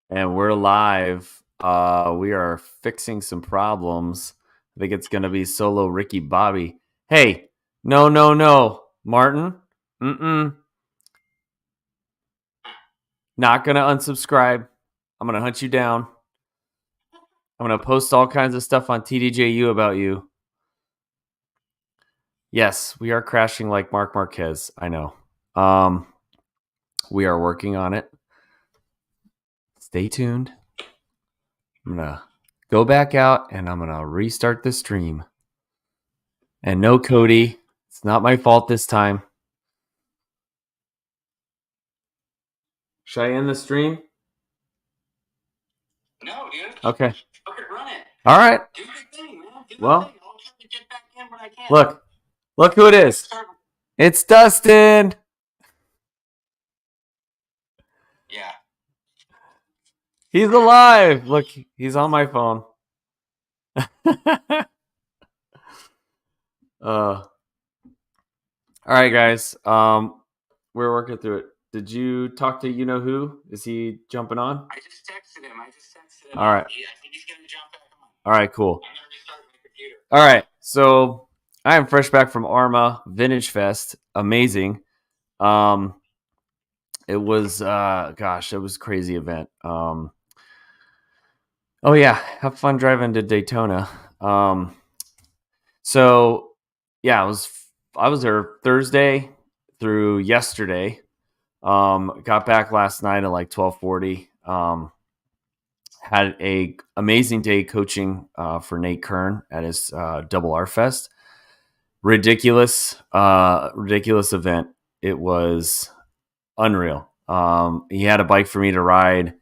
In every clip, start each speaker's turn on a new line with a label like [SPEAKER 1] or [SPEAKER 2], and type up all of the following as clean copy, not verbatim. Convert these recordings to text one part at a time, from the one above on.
[SPEAKER 1] And we're live. We are fixing some problems. I think it's going to be solo Ricky Bobby. Hey, no, Martin. Not going to unsubscribe. I'm going to hunt you down. I'm going to post all kinds of stuff on TDJU about you. Yes, we are crashing like Marc Marquez. I know. We are working on it. Stay tuned. I'm going to go back out and I'm going to restart the stream. And no, Cody, it's not my fault this time. Should I end the stream?
[SPEAKER 2] No, dude.
[SPEAKER 1] Okay.
[SPEAKER 2] Okay, run it.
[SPEAKER 1] All right.
[SPEAKER 2] Do your thing, man. Do
[SPEAKER 1] Well,
[SPEAKER 2] thing. I'll try to get back in when I can.
[SPEAKER 1] Look who it is. It's Dustin.
[SPEAKER 2] Yeah.
[SPEAKER 1] He's alive. Look, he's on my phone. All right, guys. We're working through it. Did you talk to you know who? Is he jumping on?
[SPEAKER 2] I just texted him.
[SPEAKER 1] All right.
[SPEAKER 2] Yeah, I think he's gonna jump back on.
[SPEAKER 1] All right, cool.
[SPEAKER 2] I'm gonna restart my computer.
[SPEAKER 1] All right. So I am fresh back from AHRMA Vintage Fest. Amazing. It was it was a crazy event. Oh yeah, have fun driving to Daytona. So yeah, I was there Thursday through yesterday. Got back last night at like 12:40. Had a amazing day coaching for Nate Kern at his Double R Fest. Ridiculous event. It was unreal. He had a bike for me to ride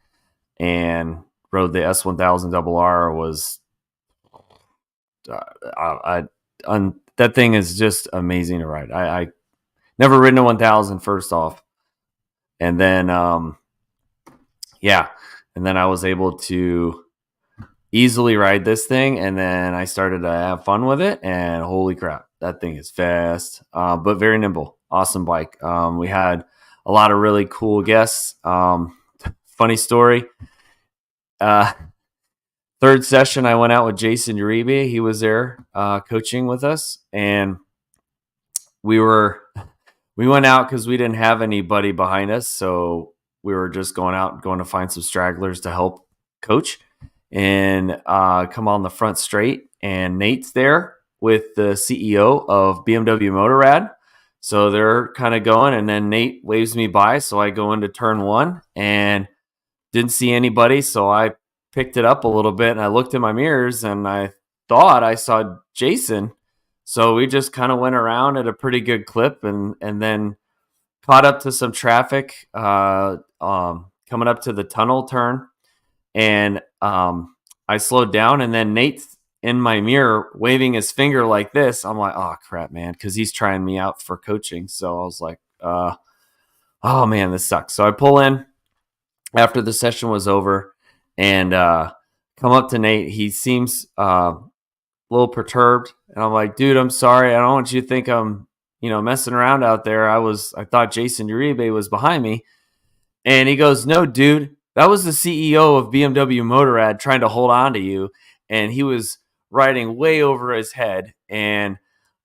[SPEAKER 1] and rode the S1000 Double R. Was that thing is just amazing to ride. I never ridden a 1000 first off, and then and then I was able to easily ride this thing, and then I started to have fun with it, and holy crap, that thing is fast, but very nimble. Awesome bike. We had a lot of really cool guests. Funny story. Third session, I went out with Jason Uribe. He was there coaching with us, and we went out because we didn't have anybody behind us, so we were just going to find some stragglers to help coach and come on the front straight. And Nate's there with the CEO of BMW Motorrad. So they're kind of going, and then Nate waves me by. So I go into turn one and didn't see anybody. So I picked it up a little bit and I looked in my mirrors and I thought I saw Jason. So we just kind of went around at a pretty good clip and then caught up to some traffic coming up to the tunnel turn. And I slowed down, and then Nate's in my mirror waving his finger like this. I'm like, oh, crap, man, because he's trying me out for coaching. So I was like, oh, man, this sucks. So I pull in after the session was over and come up to Nate. He seems a little perturbed. And I'm like, dude, I'm sorry. I don't want you to think I'm, messing around out there. I thought Jason Uribe was behind me. And he goes, no, dude, that was the CEO of BMW Motorrad trying to hold on to you. And he was riding way over his head. And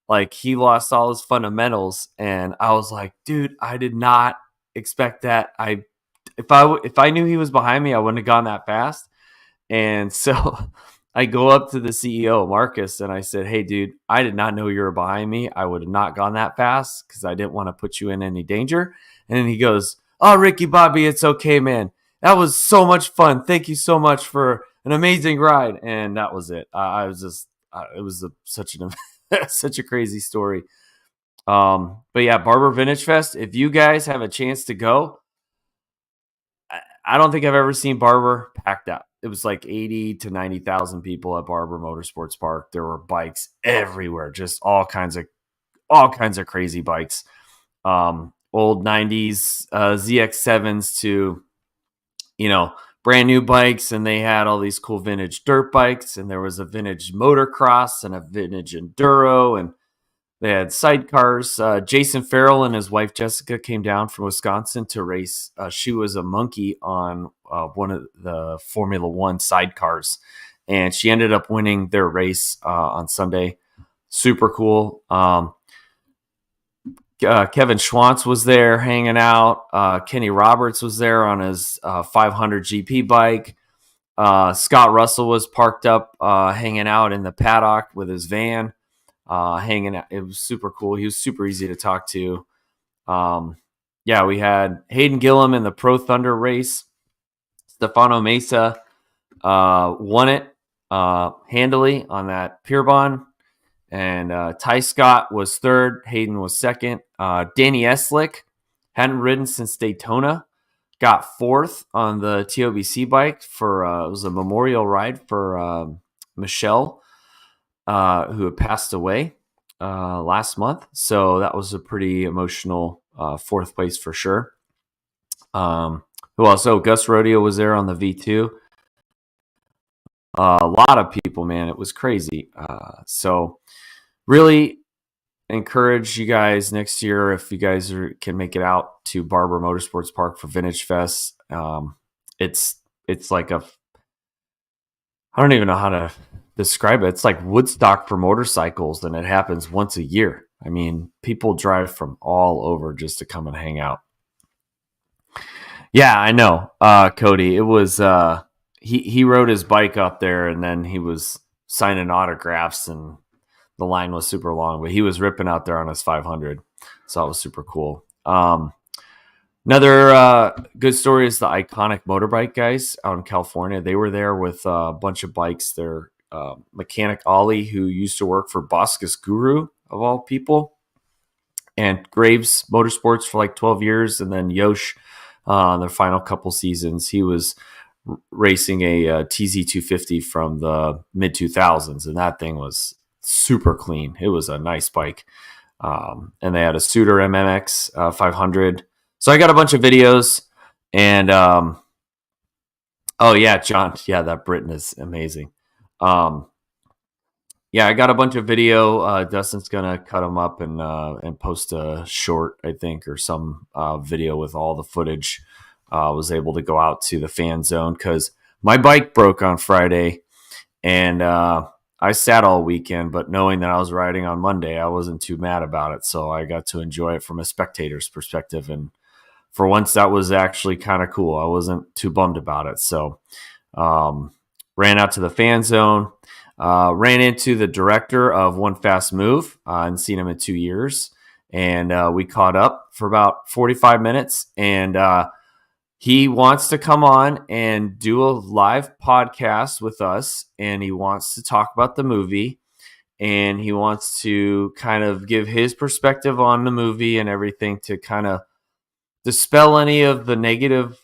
[SPEAKER 1] like he lost all his fundamentals. And I was like, dude, I did not expect that. If I knew he was behind me, I wouldn't have gone that fast. And so I go up to the CEO, Marcus, and I said, hey, dude, I did not know you were behind me. I would have not gone that fast because I didn't want to put you in any danger. And then he goes, oh, Ricky Bobby, it's okay, man. That was so much fun. Thank you so much for an amazing ride. And that was it. I was just, it was such a crazy story. But yeah, Barber Vintage Fest. If you guys have a chance to go, I don't think I've ever seen Barber packed out. It was like 80 to 90,000 people at Barber Motorsports Park. There were bikes everywhere, just all kinds of crazy bikes. Old 90s ZX7s to, brand new bikes. And they had all these cool vintage dirt bikes. And there was a vintage motocross and a vintage enduro. And They had sidecars. Jason Farrell and his wife Jessica came down from Wisconsin to race. She was a monkey on one of the Formula One sidecars, and she ended up winning their race on Sunday. Super cool. Kevin Schwantz was there hanging out. Kenny Roberts was there on his 500 GP bike. Scott Russell was parked up hanging out in the paddock with his van. Hanging out. It was super cool. He was super easy to talk to. Yeah, we had Hayden Gillum in the Pro Thunder race. Stefano Mesa won it handily on that Pierbon. And Ty Scott was third. Hayden was second. Danny Eslick hadn't ridden since Daytona. Got fourth on the TOBC bike for it was a memorial ride for Michelle, who had passed away last month. So that was a pretty emotional fourth place for sure. Who else? Oh, Gus Rodeo was there on the V2. A lot of people, man. It was crazy. So really encourage you guys next year, if you guys can make it out to Barber Motorsports Park for Vintage Fest. It's like I don't even know how to describe it. It's like Woodstock for motorcycles, and it happens once a year. I mean, people drive from all over just to come and hang out. Yeah, I know, Cody. It was he rode his bike up there, and then he was signing autographs, and the line was super long. But he was ripping out there on his 500, so it was super cool. Another good story is the Iconic Motorbike guys out in California. They were there with a bunch of bikes. Their mechanic Ollie, who used to work for Boskus Guru of all people, and Graves Motorsports for like 12 years, and then Yosh on their final couple seasons. He was racing a TZ250 from the mid 2000s, and that thing was super clean. It was a nice bike. And they had a Suter MMX 500. So I got a bunch of videos, and oh yeah, John, yeah, that Britain is amazing. Yeah, I got a bunch of video. Dustin's gonna cut them up and post a short, I think, or some video with all the footage. Was able to go out to the fan zone because my bike broke on Friday, and I sat all weekend. But knowing that I was riding on Monday, I wasn't too mad about it. So I got to enjoy it from a spectator's perspective, and for once, that was actually kind of cool. I wasn't too bummed about it. So ran out to the fan zone. Ran into the director of One Fast Move and seen him in 2 years. And we caught up for about 45 minutes. And he wants to come on and do a live podcast with us. And he wants to talk about the movie. And he wants to kind of give his perspective on the movie and everything to kind of dispel any of the negative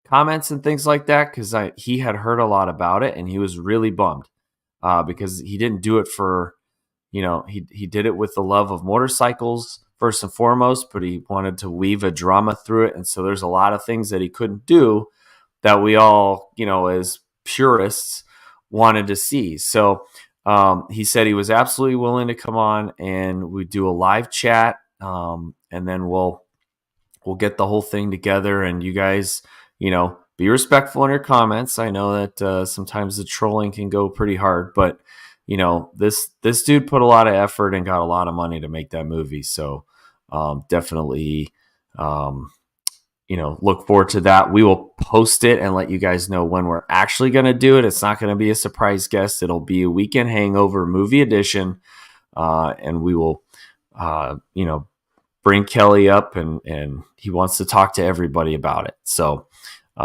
[SPEAKER 1] comments and things like that, because he had heard a lot about it, and he was really bummed because he didn't do it for, he did it with the love of motorcycles first and foremost, but he wanted to weave a drama through it. And so there's a lot of things that he couldn't do that we all, as purists wanted to see. So he said he was absolutely willing to come on and we do a live chat. And then we'll get the whole thing together, and you guys, be respectful in your comments. I know that sometimes the trolling can go pretty hard, but this dude put a lot of effort and got a lot of money to make that movie. So definitely, look forward to that. We will post it and let you guys know when we're actually going to do it. It's not going to be a surprise guest. It'll be a Weekend Hangover movie edition, and we will, bring Kelly up, and he wants to talk to everybody about it. So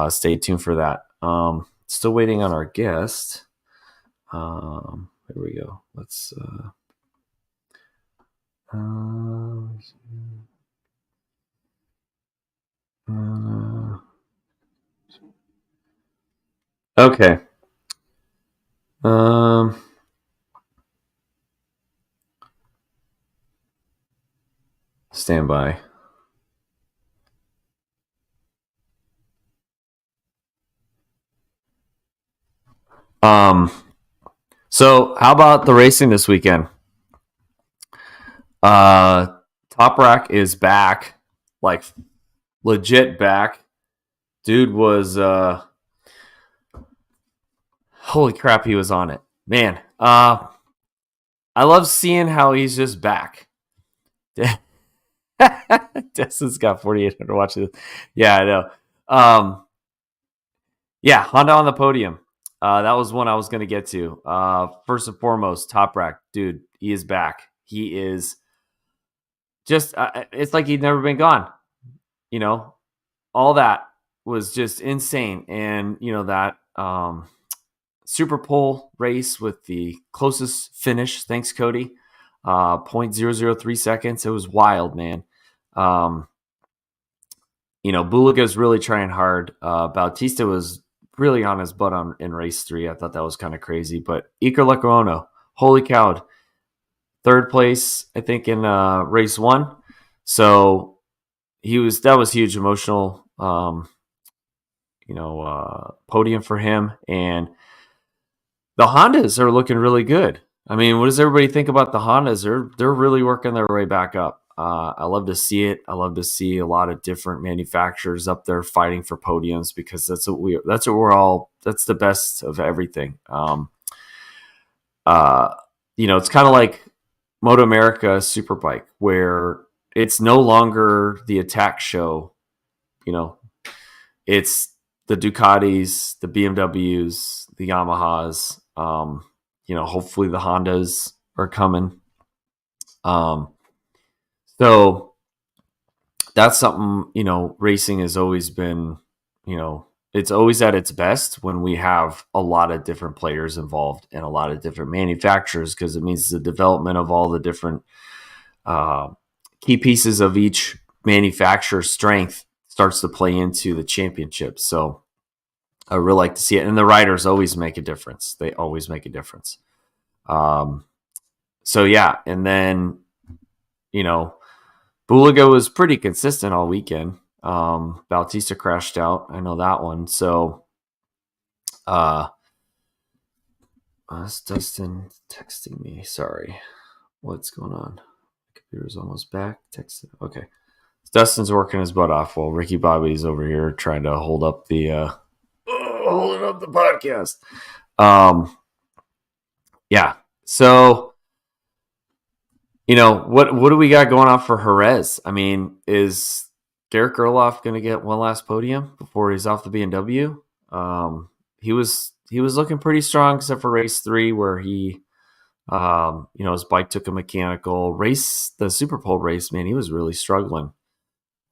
[SPEAKER 1] stay tuned for that. Still waiting on our guest. Here we go. Let's okay. Stand by. So how about the racing this weekend? Toprak is back, like legit back. Dude was holy crap, he was on it, man. I love seeing how he's just back. Dustin's got 4,800 watches. Yeah, I know. Yeah, Honda on the podium. That was one I was going to get to. First and foremost, Toprak, dude, he is back. He is just, it's like he'd never been gone. You know, all that was just insane. And, you know, that Super Pole race with the closest finish, thanks, Cody, 0.003 seconds. It was wild, man. You know, Bulaga's really trying hard. Bautista was really on his butt in race 3. I thought that was kind of crazy. But Iker Lecuona, holy cow, 3rd place, I think, in race 1. So that was huge, emotional, podium for him. And the Hondas are looking really good. I mean, what does everybody think about the Hondas? They're really working their way back up. I love to see it. I love to see a lot of different manufacturers up there fighting for podiums because that's the best of everything. It's kind of like Moto America Superbike, where it's no longer the attack show. You know, it's the Ducatis, the BMWs, the Yamahas. Hopefully the Hondas are coming. So that's something, racing has always been, it's always at its best when we have a lot of different players involved and a lot of different manufacturers, because it means the development of all the different key pieces of each manufacturer's strength starts to play into the championship. So I really like to see it. And the riders always make a difference. They always make a difference. So yeah. And then, Bulaga was pretty consistent all weekend. Bautista crashed out. I know that one. So, it's Dustin texting me. Sorry. What's going on? My computer's almost back. Texting. Okay. Dustin's working his butt off while Ricky Bobby's over here trying to hold up the podcast. Yeah. So, what do we got going on for Jerez? I mean, is Derek Gerloff going to get one last podium before he's off the BMW? He was looking pretty strong, except for race 3, where he, his bike took a mechanical race. The Super Pole race, man, he was really struggling.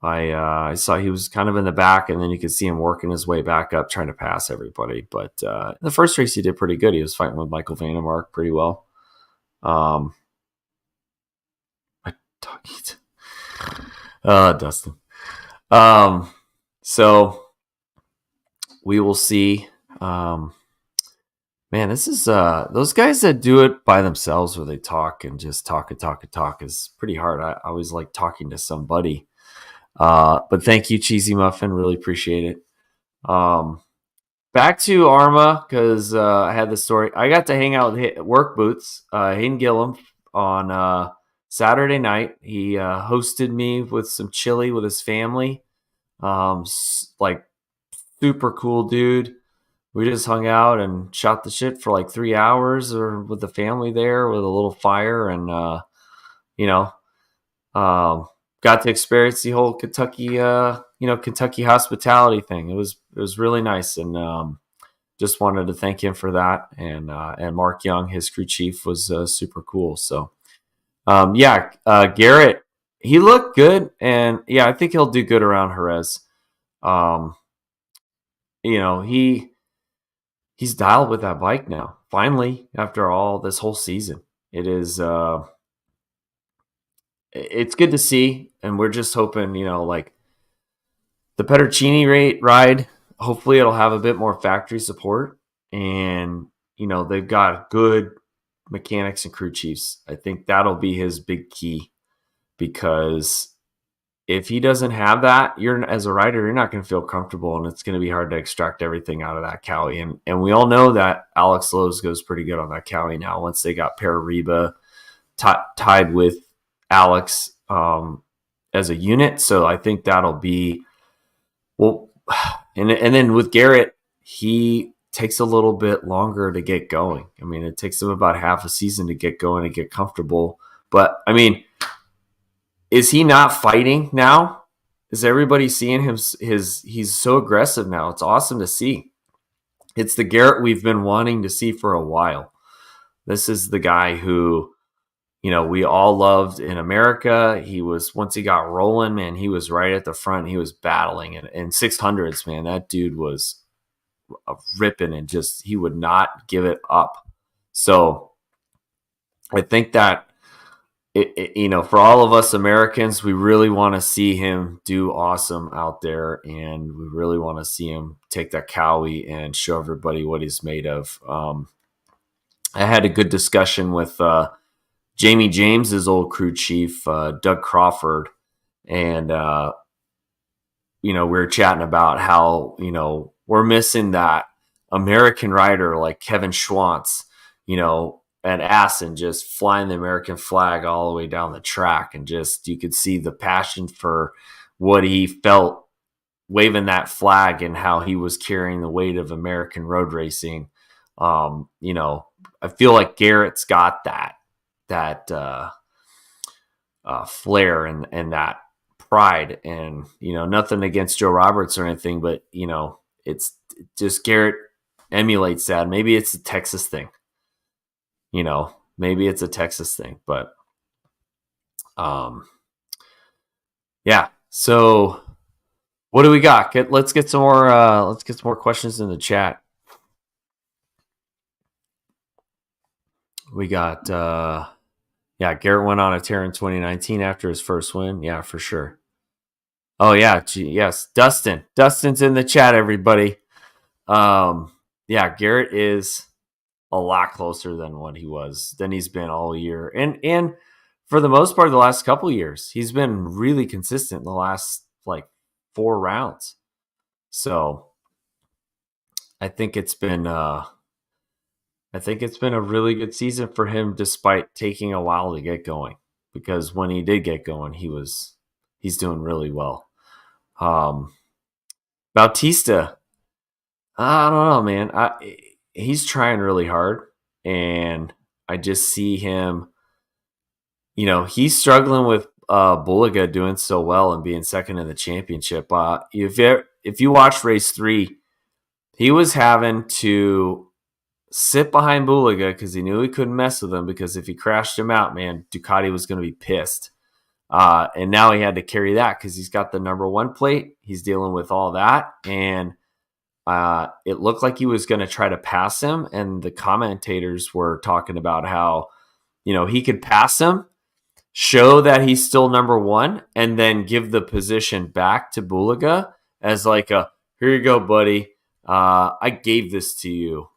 [SPEAKER 1] I saw he was kind of in the back, and then you could see him working his way back up, trying to pass everybody. But in the first race, he did pretty good. He was fighting with Michael Vandermark pretty well. Dustin. So we will see. Man, this is those guys that do it by themselves, where they talk and just talk and talk and talk, is pretty hard. I always like talking to somebody. But thank you, Cheesy Muffin. Really appreciate it. Back to AHRMA, because I had the story. I got to hang out with Work Boots, Hayden Gillum, on Saturday night. He hosted me with some chili with his family. Like, super cool dude. We just hung out and shot the shit for like 3 hours, or with the family there with a little fire, and got to experience the whole Kentucky hospitality thing. It was really nice, and just wanted to thank him for that. And Mark Young, his crew chief, was super cool. So Garrett, he looked good, and I think he'll do good around Jerez. He's dialed with that bike now. Finally, after all this whole season, it is. It's good to see, and we're just hoping, like the Petruccini ride, hopefully it'll have a bit more factory support, and they've got good mechanics and crew chiefs. I think that'll be his big key, because if he doesn't have that, as a rider, you're not going to feel comfortable, and it's going to be hard to extract everything out of that Cowie. And we all know that Alex Lowe's goes pretty good on that Cowie now, once they got Parariba tied with Alex as a unit. So I think that'll be well. And then with Garrett, he takes a little bit longer to get going. I mean, it takes him about half a season to get going and get comfortable. But I mean, is he not fighting now? Is everybody seeing him? He's so aggressive now. It's awesome to see. It's the Garrett we've been wanting to see for a while. This is the guy who, we all loved in America. He was, once he got rolling, man, he was right at the front. He was battling in 600s, man. That dude was ripping and just, he would not give it up. So I think that, for all of us Americans, we really want to see him do awesome out there. And we really want to see him take that Cowie and show everybody what he's made of. I had a good discussion with Jamie James's old crew chief, Doug Crawford. And, we were chatting about how, we're missing that American rider like Kevin Schwantz, and Assen just flying the American flag all the way down the track. And just, you could see the passion for what he felt waving that flag and how he was carrying the weight of American road racing. I feel like Garrett's got that flair and that pride, and nothing against Joe Roberts or anything, but it's just Garrett emulates that. Maybe it's a Texas thing, but yeah. So what do we got? Let's get some more questions in the chat. We got Garrett went on a tear in 2019 after his first win. Yeah, for sure. Oh yeah, yes, Dustin's in the chat, everybody. Garrett is a lot closer than he's been all year, and for the most part, the last couple of years, he's been really consistent in the last like 4 rounds. So I think it's been a really good season for him, despite taking a while to get going. Because when he did get going, he's doing really well. Bautista, I don't know, man. He's trying really hard, and I just see him. He's struggling with Bulliga doing so well and being second in the championship. If you watch race 3, he was having to sit behind Bulliga because he knew he couldn't mess with him, because if he crashed him out, man, Ducati was going to be pissed. And now he had to carry that because he's got the number 1 plate. He's dealing with all that. And it looked like he was going to try to pass him. And the commentators were talking about how, he could pass him, show that he's still number 1, and then give the position back to Bulliga as like here you go, buddy. I gave this to you.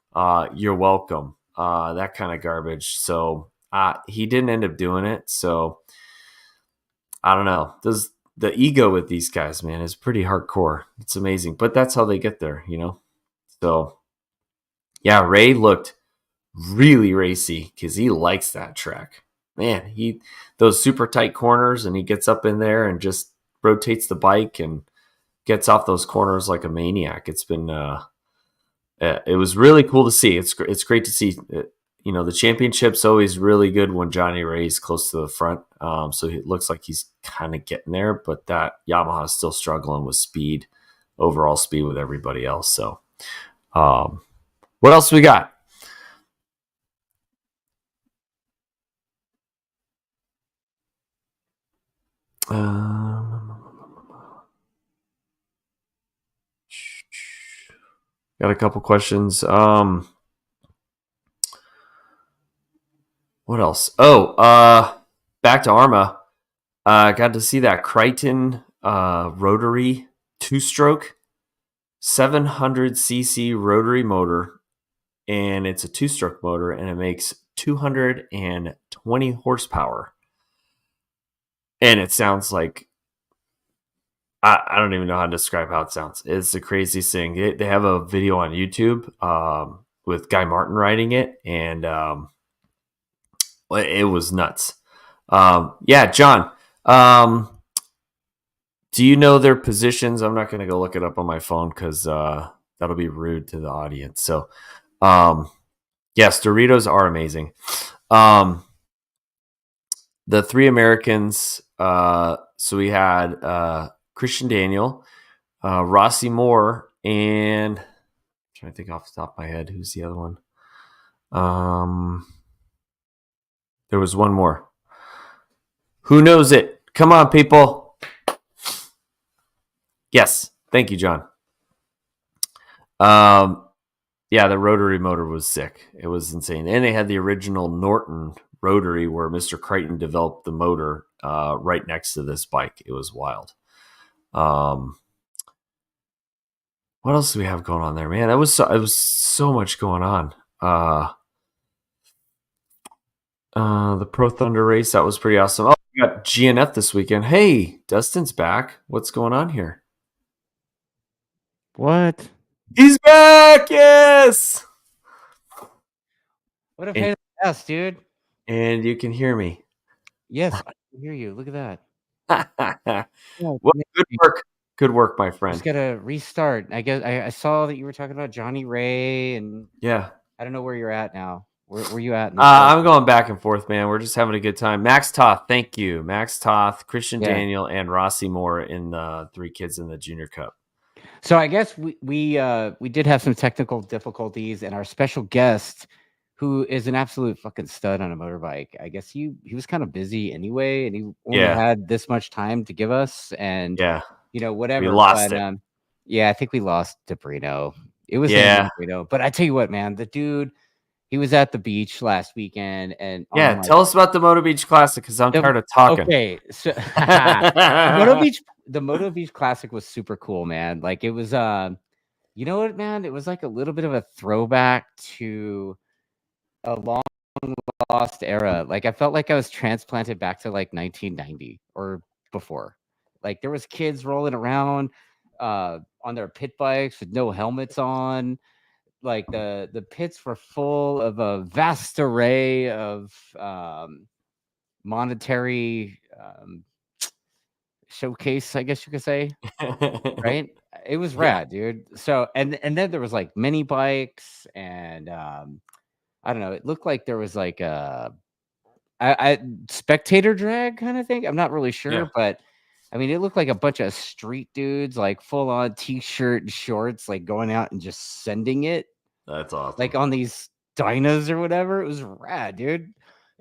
[SPEAKER 1] You're welcome. That kind of garbage. So he didn't end up doing it. So I don't know. The ego with these guys, man, is pretty hardcore. It's amazing, but that's how they get there, So yeah, Ray looked really racy because he likes that track. Man, those super tight corners, and he gets up in there and just rotates the bike and gets off those corners like a maniac. It's been it was really cool to see. It's great to see. The championship's always really good when Johnny Ray's close to the front. So it looks like he's kind of getting there, but that Yamaha is still struggling with speed, overall speed with everybody else. So what else we got? Got a couple questions. What else? Back to AHRMA. Got to see that Crichton rotary 2-stroke 700cc rotary motor, and it's a 2-stroke motor, and it makes 220 horsepower. And it sounds like, I don't even know how to describe how it sounds. It's the craziest thing. They have a video on YouTube with Guy Martin riding it, and it was nuts. Yeah, John. Do you know their positions? I'm not going to go look it up on my phone because that'll be rude to the audience. So, yes, Doritos are amazing. The three Americans. So we had Christian Daniel, Rossi Moore, and I'm trying to think off the top of my head who's the other one. There was one more. Who knows it? Come on, people. Yes, thank you, John. Yeah, the rotary motor was sick. It was insane, and they had the original Norton rotary where Mr. Crichton developed the motor right next to this bike. It was wild. What else do we have going on there, man? It was so much going on. The Pro Thunder race, that was pretty awesome. Oh, we got GNF this weekend. Hey, Dustin's back. What's going on here?
[SPEAKER 3] What?
[SPEAKER 1] He's back. Yes.
[SPEAKER 3] What a pain in the ass, dude.
[SPEAKER 1] And you can hear me.
[SPEAKER 3] Yes, I can hear you. Look at that.
[SPEAKER 1] Well, good work. Good work, my friend.
[SPEAKER 3] Just gotta restart. I guess I saw that you were talking about Johnny Ray, and
[SPEAKER 1] yeah,
[SPEAKER 3] I don't know where you're at now. Where you at?
[SPEAKER 1] I'm going back and forth, man. We're just having a good time. Max Toth, thank you. Max Toth, Christian Daniel, and Rossi Moore in the three kids in the Junior Cup.
[SPEAKER 3] So I guess we did have some technical difficulties, and our special guest, who is an absolute fucking stud on a motorbike, I guess he was kind of busy anyway, and he only had this much time to give us, and whatever.
[SPEAKER 1] We lost it.
[SPEAKER 3] Yeah, I think we lost DeBrino. It was DeBrino, but I tell you what, man, the dude. He was at the beach last weekend, and
[SPEAKER 1] tell us about the Moto Beach Classic because I'm tired of talking.
[SPEAKER 3] Okay, so the Moto Beach Classic was super cool, man. Like it was, you know what, man? It was like a little bit of a throwback to a long lost era. Like I felt like I was transplanted back to like 1990 or before. Like there was kids rolling around on their pit bikes with no helmets on. Like the pits were full of a vast array of monetary showcase, I guess you could say. Right? It was rad, dude. So and then there was like mini bikes and I don't know, it looked like there was like a spectator drag kind of thing. I'm not really sure, but I mean, it looked like a bunch of street dudes, like full on t-shirt and shorts, like going out and just sending it.
[SPEAKER 1] That's awesome.
[SPEAKER 3] Like on these Dynas or whatever. It was rad, dude.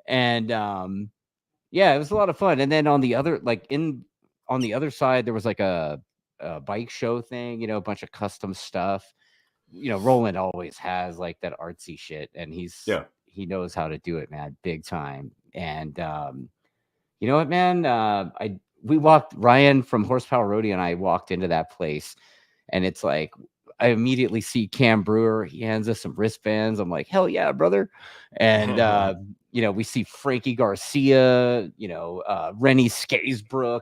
[SPEAKER 3] And it was a lot of fun. And then on the other, on the other side, there was like a bike show thing, a bunch of custom stuff. Roland always has like that artsy shit, and he knows how to do it, man, big time. And you know what, man? Ryan from Horsepower Rodeo and I walked into that place, and it's like I immediately see Cam Brewer. He hands us some wristbands. I'm like, hell yeah, brother. And we see Frankie Garcia, Rennie Skaysbrook.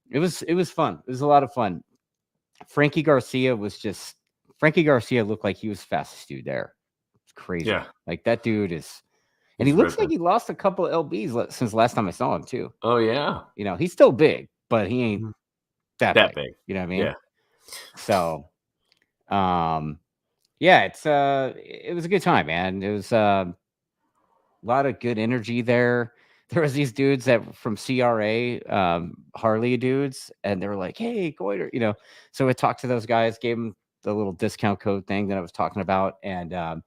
[SPEAKER 3] It was fun. It was a lot of fun. Frankie Garcia looked like he was fastest dude there. It's crazy.
[SPEAKER 1] Yeah.
[SPEAKER 3] Like that dude is. And he looks like he lost a couple of LBs since last time I saw him too.
[SPEAKER 1] Oh yeah.
[SPEAKER 3] He's still big, but he ain't that big. You know what I mean?
[SPEAKER 1] Yeah.
[SPEAKER 3] So, it was a good time, man. It was a lot of good energy there. There was these dudes that from CRA, Harley dudes, and they were like, "Hey, Goiter," So I talked to those guys, gave them the little discount code thing that I was talking about, and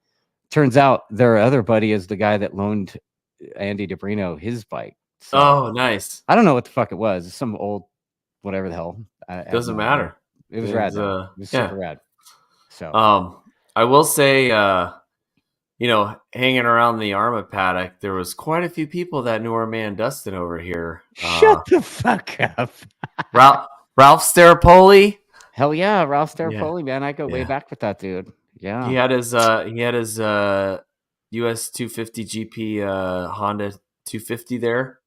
[SPEAKER 3] turns out their other buddy is the guy that loaned Andy DeBrino his bike. So,
[SPEAKER 1] oh, nice.
[SPEAKER 3] I don't know what the fuck it was. It's some old, whatever the hell.
[SPEAKER 1] Doesn't matter.
[SPEAKER 3] It was rad. It was super rad. So,
[SPEAKER 1] I will say, hanging around the AHRMA paddock, there was quite a few people that knew our man Dustin over here.
[SPEAKER 3] Shut the fuck up.
[SPEAKER 1] Ralph Starapoli.
[SPEAKER 3] Hell yeah, Ralph Starapoli, man. I go way back with that dude. Yeah.
[SPEAKER 1] He had his US 250 GP Honda 250 there.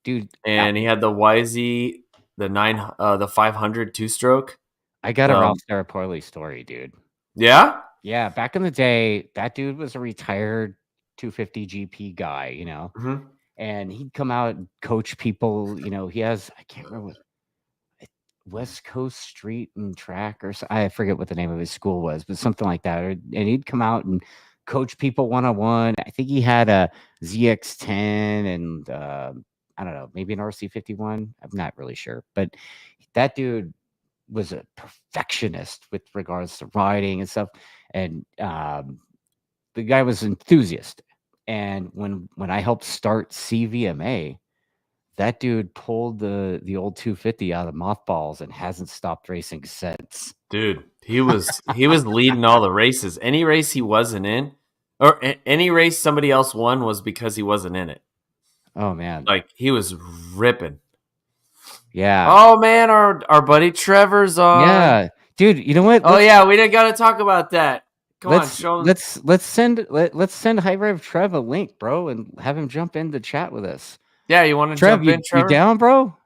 [SPEAKER 3] Dude.
[SPEAKER 1] And he had the YZ, the 500 two-stroke.
[SPEAKER 3] I got a Ralph Starapoli story, dude.
[SPEAKER 1] Yeah?
[SPEAKER 3] Yeah, back in the day, that dude was a retired 250 GP guy,
[SPEAKER 1] Mm-hmm.
[SPEAKER 3] and he'd come out and coach people. He has, I can't remember what, West Coast Street and Track or I forget what the name of his school was, but something like that. And he'd come out and coach people one-on-one. I think he had a ZX10 and I don't know, maybe an RC51. I'm not really sure, but that dude was a perfectionist with regards to riding and stuff. And the guy was an enthusiast. And when I helped start CVMA, that dude pulled the old 250 out of mothballs and hasn't stopped racing since.
[SPEAKER 1] Dude, he was leading all the races. Any race he wasn't in, or any race somebody else won, was because he wasn't in it.
[SPEAKER 3] Oh man,
[SPEAKER 1] like he was ripping.
[SPEAKER 3] Yeah.
[SPEAKER 1] Oh man, our buddy Trevor's on.
[SPEAKER 3] Yeah, dude. You know what?
[SPEAKER 1] Oh yeah, we didn't got to talk about that. Come on, show him.
[SPEAKER 3] Let's send High Rev Trev a link, bro, and have him jump in the chat with us.
[SPEAKER 1] Yeah, you want to jump in, Trevor?
[SPEAKER 3] You down, bro?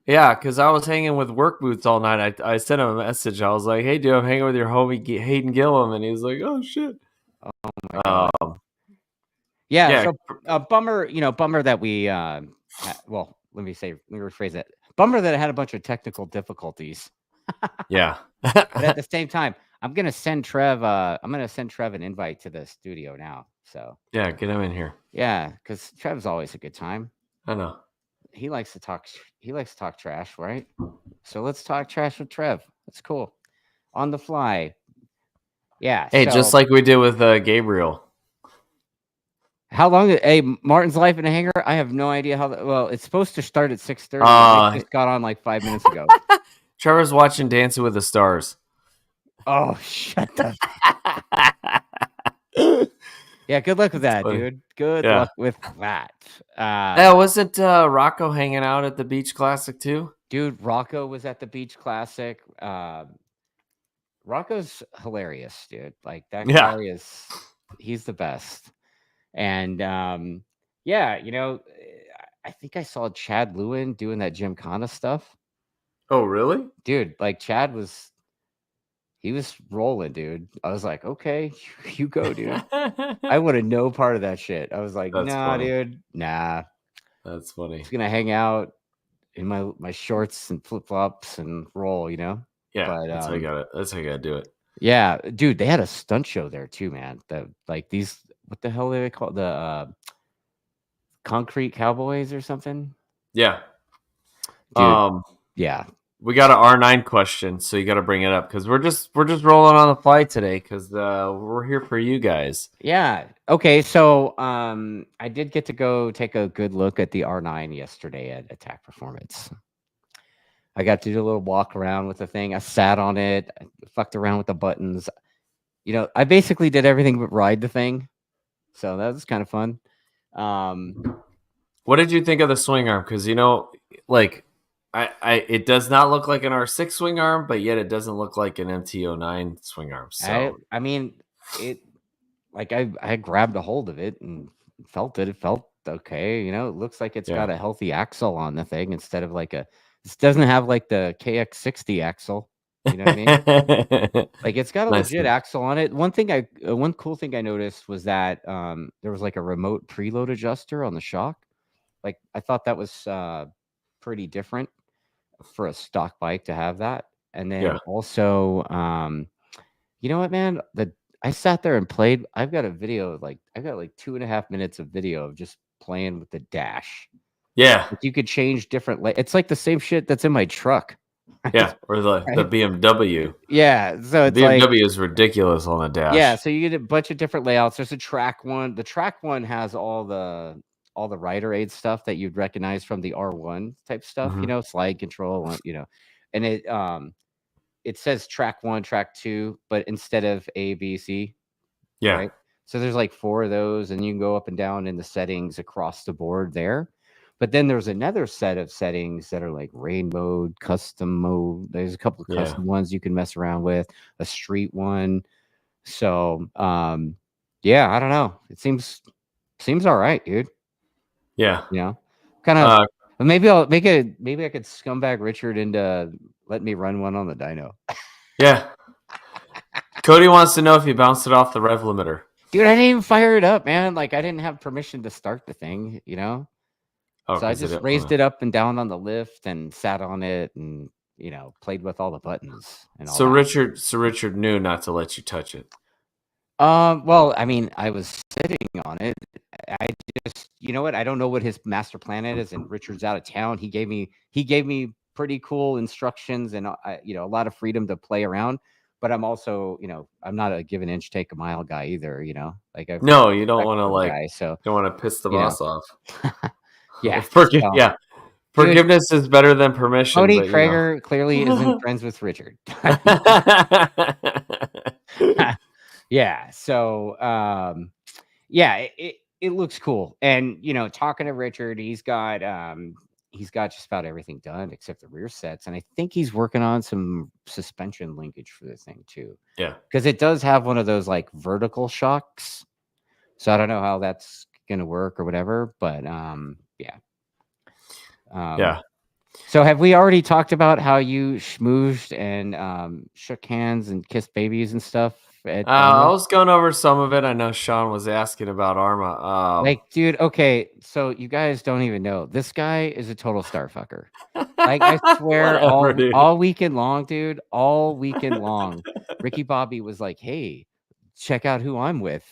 [SPEAKER 1] Yeah, because I was hanging with work boots all night. I sent him a message. I was like, "Hey, dude, I'm hanging with your homie Hayden Gillum," and he was like, "Oh shit."
[SPEAKER 3] Oh my god. Yeah. So bummer. Bummer that we. Well, let me rephrase it. Bummer that it had a bunch of technical difficulties.
[SPEAKER 1] Yeah.
[SPEAKER 3] But at the same time, I'm gonna send Trev. I'm gonna send Trev an invite to the studio now. So
[SPEAKER 1] yeah, get him in here.
[SPEAKER 3] Yeah, because Trev's always a good time.
[SPEAKER 1] I know.
[SPEAKER 3] He likes to talk. He likes to talk trash, right? So let's talk trash with Trev. That's cool. On the fly. Yeah.
[SPEAKER 1] Hey, just like we did with Gabriel.
[SPEAKER 3] How long? Hey, Martin's Life in a Hangar. I have no idea how. Well, it's supposed to start at 6:30. I just got on like 5 minutes ago.
[SPEAKER 1] Trevor's watching Dancing with the Stars.
[SPEAKER 3] Oh, shut the. Yeah, good luck with that, dude. Good luck with that.
[SPEAKER 1] Yeah, wasn't Rocco hanging out at the Beach Classic too?
[SPEAKER 3] Dude, Rocco was at the Beach Classic. Rocco's hilarious, dude. Like that guy he's the best. And yeah, I think I saw Chad Lewin doing that Gymkhana stuff.
[SPEAKER 1] Oh, really?
[SPEAKER 3] Dude, like Chad he was rolling, dude. I was like, okay, you go, dude. I wanted no part of that shit. I was like, dude, nah.
[SPEAKER 1] That's funny.
[SPEAKER 3] He's gonna hang out in my shorts and flip flops and roll,
[SPEAKER 1] Yeah, but, that's how you gotta do it.
[SPEAKER 3] Yeah, dude, they had a stunt show there too, man. These, what the hell do they call the concrete cowboys or something?
[SPEAKER 1] Yeah.
[SPEAKER 3] Dude, yeah.
[SPEAKER 1] We got an R9 question, so you got to bring it up because we're just rolling on the fly today because we're here for you guys.
[SPEAKER 3] Yeah. Okay. So I did get to go take a good look at the R9 yesterday at Attack Performance. I got to do a little walk around with the thing. I sat on it, I fucked around with the buttons. I basically did everything but ride the thing, so that was kind of fun.
[SPEAKER 1] What did you think of the swing arm? Because it does not look like an R6 swing arm, but yet it doesn't look like an MT-09 swing arm. So
[SPEAKER 3] I mean, I grabbed a hold of it and felt it. It felt okay. It looks like it's got a healthy axle on the thing instead of this doesn't have like the KX60 axle. You know what I mean? Like it's got a legit axle on it. One cool thing I noticed was that there was like a remote preload adjuster on the shock. Like I thought that was pretty different for a stock bike to have that. And then also, you know what, man? I sat there and played. I've got a video I've got like 2.5 minutes of video of just playing with the dash.
[SPEAKER 1] Yeah,
[SPEAKER 3] you could change different. It's like the same shit that's in my truck.
[SPEAKER 1] Yeah, or the BMW.
[SPEAKER 3] Yeah, so it's
[SPEAKER 1] the BMW is ridiculous on the dash.
[SPEAKER 3] Yeah, so you get a bunch of different layouts. There's a track one. The track one has all the rider aid stuff that you'd recognize from the R1 type stuff.
[SPEAKER 1] Mm-hmm.
[SPEAKER 3] Slide control. And it says track 1, track 2, but instead of A, B, C.
[SPEAKER 1] Yeah.
[SPEAKER 3] Right? So there's like 4 of those, and you can go up and down in the settings across the board there. But then there's another set of settings that are like rain mode, custom mode. There's a couple of custom ones you can mess around with, a street one. So, yeah, I don't know. It seems all right, dude.
[SPEAKER 1] Yeah.
[SPEAKER 3] Kind of. Maybe I'll maybe I could scumbag Richard into let me run one on the dyno.
[SPEAKER 1] Yeah. Cody wants to know if you bounced it off the rev limiter.
[SPEAKER 3] Dude, I didn't even fire it up, man. Like I didn't have permission to start the thing, you know?
[SPEAKER 1] Oh,
[SPEAKER 3] So I
[SPEAKER 1] 'cause they
[SPEAKER 3] just
[SPEAKER 1] didn't
[SPEAKER 3] raised
[SPEAKER 1] wanna-
[SPEAKER 3] it up and down on the lift and sat on it and, you know, played with all the buttons and all
[SPEAKER 1] So
[SPEAKER 3] that.
[SPEAKER 1] Richard knew not to let you touch it.
[SPEAKER 3] Well, I mean, I was sitting on it. I just, you know what? I don't know what his master plan is, and Richard's out of town. He gave me pretty cool instructions and you know, a lot of freedom to play around. But I'm also, you know, I'm not a give an inch take a mile guy either. You know, like I've
[SPEAKER 1] No, you don't
[SPEAKER 3] respect
[SPEAKER 1] want to
[SPEAKER 3] for the
[SPEAKER 1] like
[SPEAKER 3] guy. So
[SPEAKER 1] don't want to piss the
[SPEAKER 3] you know,
[SPEAKER 1] boss off.
[SPEAKER 3] yeah, so,
[SPEAKER 1] Yeah.
[SPEAKER 3] dude,
[SPEAKER 1] Forgiveness is better than permission,
[SPEAKER 3] Tony
[SPEAKER 1] but you know.
[SPEAKER 3] Krager clearly isn't friends with Richard. Yeah. So, yeah, it looks cool. And, you know, talking to Richard, he's got just about everything done except the rear sets. And I think he's working on some suspension linkage for the thing too.
[SPEAKER 1] Yeah.
[SPEAKER 3] Because it does have one of those like vertical shocks. So I don't know how that's gonna work or whatever, but yeah.
[SPEAKER 1] Yeah.
[SPEAKER 3] So have we already talked about how you schmoozed and shook hands and kissed babies and stuff at
[SPEAKER 1] I
[SPEAKER 3] AHRMA?
[SPEAKER 1] was going over some of it. I know Sean was asking about AHRMA.
[SPEAKER 3] Like, dude, okay, so you guys don't even know. This guy is a total star fucker. Like, I swear
[SPEAKER 1] Whatever, dude.
[SPEAKER 3] all weekend long, dude, all weekend long, Ricky Bobby was like, "Hey, check out who I'm with."